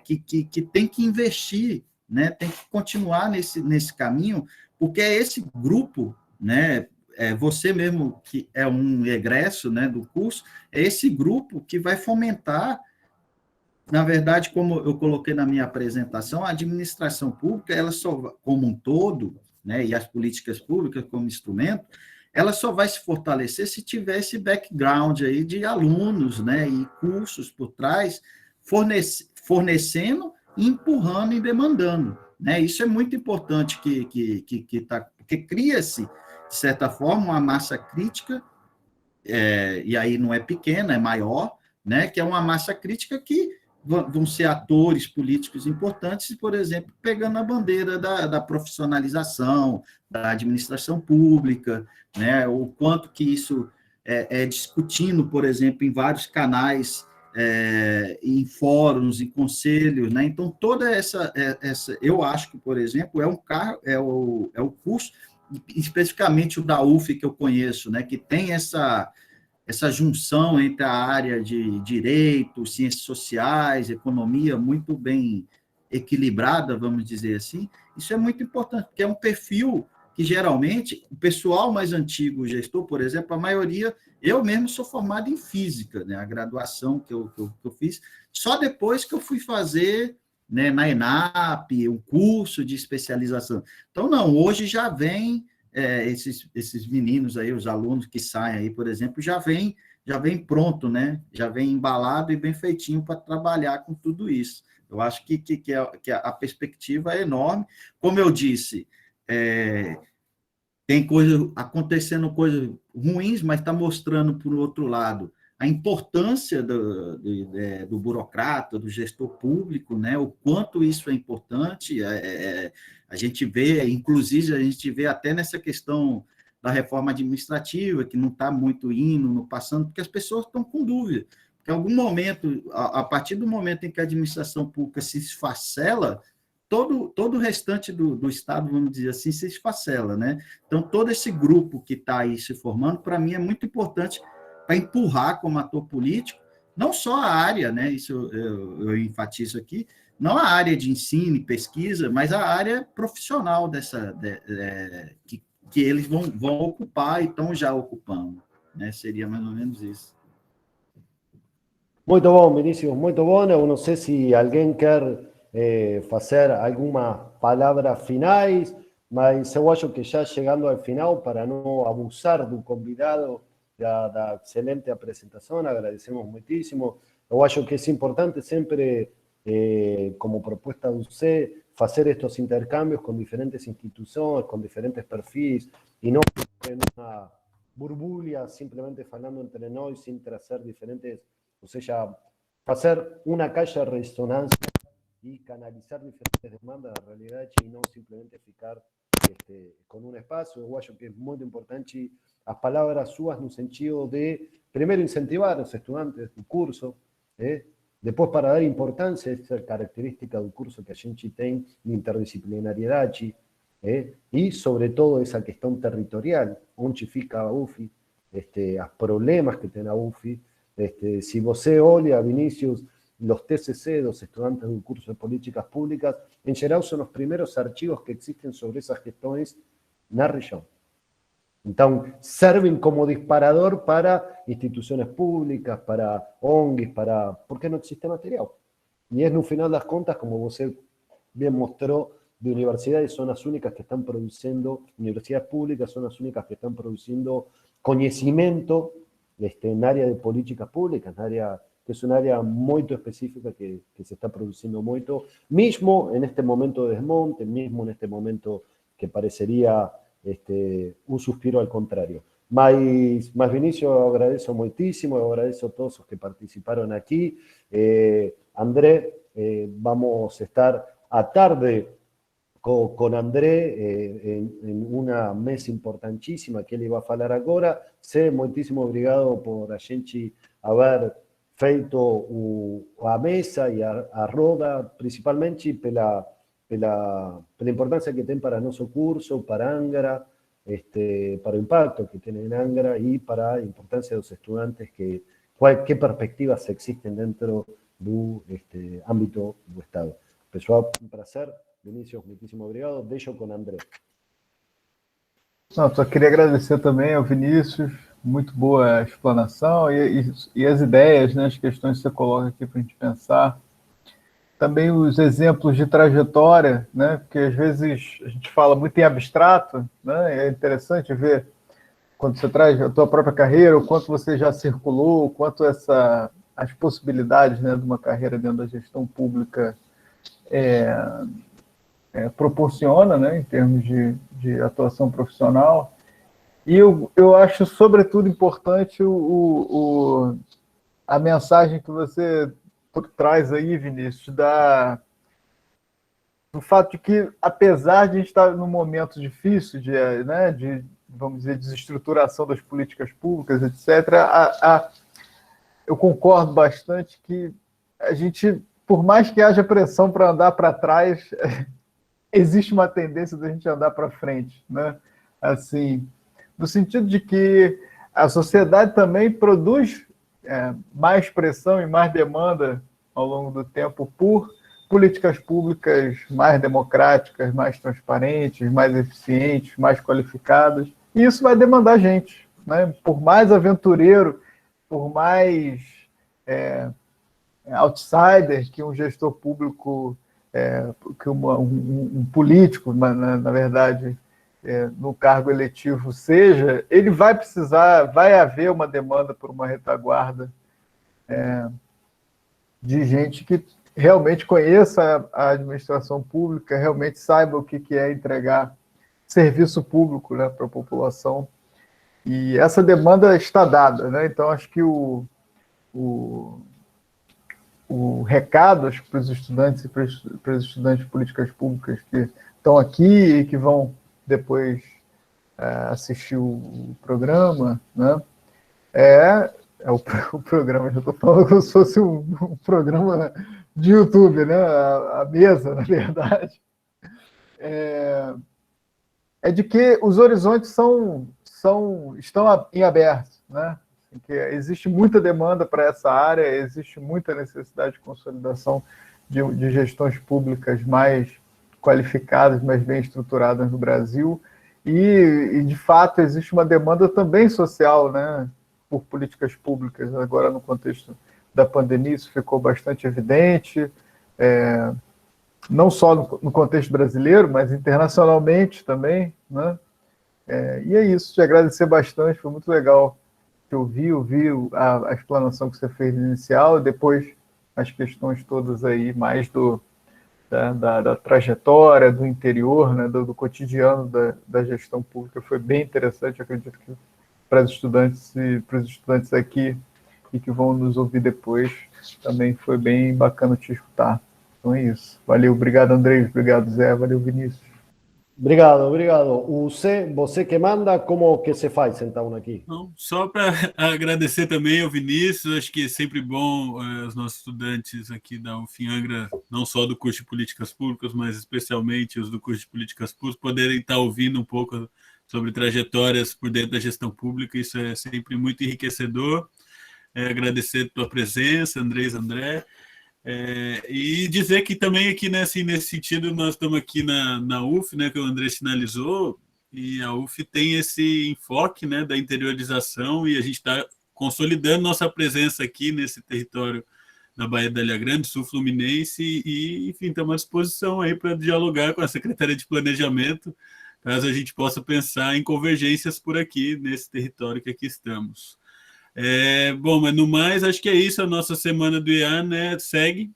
que tem que investir, né, tem que continuar nesse caminho, porque é esse grupo, né, você mesmo, que é um egresso, né, do curso, é esse grupo que vai fomentar, na verdade, como eu coloquei na minha apresentação, a administração pública, ela só, como um todo, né, e as políticas públicas como instrumento, ela só vai se fortalecer se tiver esse background aí de alunos, né, e cursos por trás, fornecendo, empurrando e demandando, né? Isso é muito importante porque cria-se, de certa forma, uma massa crítica, e aí não é pequena, é maior, né, que é uma massa crítica que vão ser atores políticos importantes, por exemplo, pegando a bandeira da profissionalização, da administração pública, né, o quanto que isso discutindo, por exemplo, em vários canais, em fóruns, em conselhos, né, então toda essa eu acho que, por exemplo, é o curso, especificamente o da UF que eu conheço, né, que tem essa junção entre a área de direito, ciências sociais, economia, muito bem equilibrada, vamos dizer assim, isso é muito importante, porque é um perfil que, geralmente, o pessoal mais antigo, o gestor, por exemplo, a maioria, eu mesmo sou formado em física, né, a graduação que eu fiz, só depois que eu fui fazer né, na ENAP, um curso de especialização. Então, não, hoje já vem esses meninos aí, os alunos que saem aí, por exemplo, já vem pronto, né? Já vem embalado e bem feitinho para trabalhar com tudo isso. Eu acho que a perspectiva é enorme. Como eu disse, tem acontecendo coisas ruins, mas está mostrando, por outro lado, a importância do burocrata, do gestor público, né? O quanto isso é importante. A gente vê, inclusive, a gente vê até nessa questão da reforma administrativa, que não está muito indo, passando, porque as pessoas estão com dúvida. Porque em algum momento, a partir do momento em que a administração pública se esfacela, todo o restante do Estado, vamos dizer assim, se esfacela, né? Então, todo esse grupo que está aí se formando, para mim, é muito importante para empurrar como ator político, não só a área, né? Isso eu enfatizo aqui, não a área de ensino e pesquisa, mas a área profissional que eles vão ocupar e estão já ocupando, né? Seria mais ou menos isso. Muito bom, Vinícius, muito bom. Eu não sei se alguém quer fazer algumas palavras finais, mas eu acho que já chegando ao final, para não abusar do convidado, da excelente apresentação, agradecemos muitíssimo. Eu acho que é importante sempre, como proposta do C, fazer estes intercâmbios com diferentes instituições, com diferentes perfis, e não em uma borbulha, simplesmente falando entre nós, sem trazer diferentes, ou seja, fazer uma caixa de ressonância e canalizar diferentes demandas da realidade e não simplesmente ficar com um espaço. Eu acho que é muito importante as palavras suas no sentido de, primeiro, incentivar os estudantes do curso, depois para dar importância a essa característica do curso que a gente tem de interdisciplinariedade, e, sobretudo, essa questão territorial, onde fica a UFI, os problemas que tem a UFI. Se você olha, Vinícius, los TCC dos estudantes del curso de políticas públicas, en geral son los primeros archivos que existen sobre esas questões na região. Então, servem como disparador para instituições públicas, para ONGs, porque não existe material. E no final das contas, como você bem mostrou, de universidades son las únicas que están produciendo, universidades públicas son las únicas que están produciendo conocimiento en área de políticas públicas, que es un área muy específica que se está produciendo mucho, mismo en este momento de desmonte, mismo en este momento que parecería un suspiro al contrario. Mas Vinícius, eu agradeço muitíssimo, eu agradeço a todos os que participaram aqui. André, vamos a estar à tarde con André en una mesa importantíssima que ele vai falar agora. Sé, muitíssimo obrigado por a gente haver feito a mesa e a roda, principalmente pela importância que tem para nosso curso, para Angra, para o impacto que tem em Angra e para a importância dos estudantes, que perspectivas existem dentro do âmbito do Estado. Pessoal, um prazer. Vinícius, muitíssimo obrigado. Deixo com André. Não, só queria agradecer também ao Vinícius, muito boa a explanação e as ideias, né, as questões que você coloca aqui para a gente pensar. Também os exemplos de trajetória, né, porque às vezes a gente fala muito em abstrato, né, é interessante ver quando você traz a tua própria carreira, o quanto você já circulou, o quanto as possibilidades, né, de uma carreira dentro da gestão pública proporciona, né, em termos de atuação profissional. E eu acho, sobretudo, importante a mensagem que você traz aí, Vinícius, do fato de que, apesar de a gente estar num momento difícil de vamos dizer, desestruturação das políticas públicas, etc., eu concordo bastante que a gente, por mais que haja pressão para andar para trás, existe uma tendência da gente andar para frente, né? Assim, no sentido de que a sociedade também produz mais pressão e mais demanda ao longo do tempo por políticas públicas mais democráticas, mais transparentes, mais eficientes, mais qualificadas, e isso vai demandar gente, né? Por mais aventureiro, por mais outsider que um gestor público que um político, na verdade, no cargo eletivo seja, ele vai haver uma demanda por uma retaguarda de gente que realmente conheça a administração pública, realmente saiba o que é entregar serviço público, né, para a população. E essa demanda está dada, né? Então, acho que o recado para os estudantes e para os estudantes de políticas públicas que estão aqui e que vão depois assistir o programa, né? O programa, já estou falando como se fosse um programa de YouTube, né? A mesa, na verdade. De que os horizontes estão em aberto, né? Que existe muita demanda para essa área, existe muita necessidade de consolidação de gestões públicas mais qualificadas, mais bem estruturadas no Brasil, e de fato existe uma demanda também social, né, por políticas públicas. Agora, no contexto da pandemia, isso ficou bastante evidente, não só no contexto brasileiro, mas internacionalmente também, né? E é isso, te agradecer bastante, foi muito legal te ouvir a explanação que você fez inicial, e depois as questões todas aí, mais da trajetória, do interior, né, do cotidiano da gestão pública, foi bem interessante, acredito que para os estudantes aqui e que vão nos ouvir depois, também foi bem bacana te escutar. Então é isso. Valeu, obrigado, Andrei, obrigado, Zé, valeu, Vinícius. Obrigado. Você que manda, como que se faz então aqui? Não, só para agradecer também ao Vinícius, acho que é sempre bom os nossos estudantes aqui da UFIANGRA, não só do curso de Políticas Públicas, mas especialmente os do curso de Políticas Públicas, poderem estar ouvindo um pouco sobre trajetórias por dentro da gestão pública, isso é sempre muito enriquecedor. Agradecer a tua presença, André, e dizer que também aqui nesse sentido nós estamos aqui na UF, né, que o André sinalizou, e a UF tem esse enfoque, né, da interiorização, e a gente está consolidando nossa presença aqui nesse território da Baía da Ilha Grande, sul fluminense, e enfim, estamos à disposição aí para dialogar com a Secretaria de Planejamento, caso a gente possa pensar em convergências por aqui, nesse território que aqui estamos. Bom, mas no mais, acho que é isso, a nossa semana do IAN, né, segue.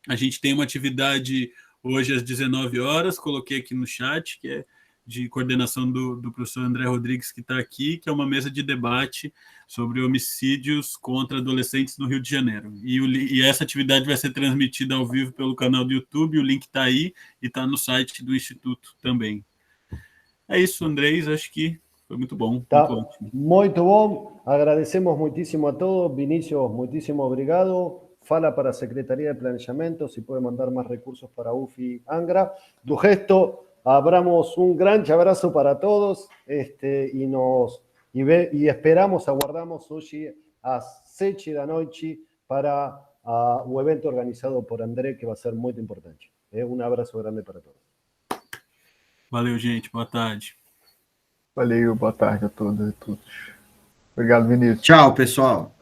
A gente tem uma atividade hoje às 19 horas, coloquei aqui no chat, que é de coordenação do professor André Rodrigues, que está aqui, que é uma mesa de debate sobre homicídios contra adolescentes no Rio de Janeiro. E essa atividade vai ser transmitida ao vivo pelo canal do YouTube, o link está aí e está no site do Instituto também. É isso, Andrés, acho que foi muito bom. Tá muito bom. Agradecemos muitíssimo a todos. Vinícius, muitíssimo obrigado. Fala para a Secretaria de Planejamento se pode mandar mais recursos para a UF Angra. Do resto, abramos um grande abraço para todos e esperamos, aguardamos hoje às 7 da noite para o evento organizado por André, que vai ser muito importante. Um abraço grande para todos. Valeu, gente. Boa tarde. Valeu, boa tarde a todas e todos. Obrigado, Vinícius. Tchau, pessoal.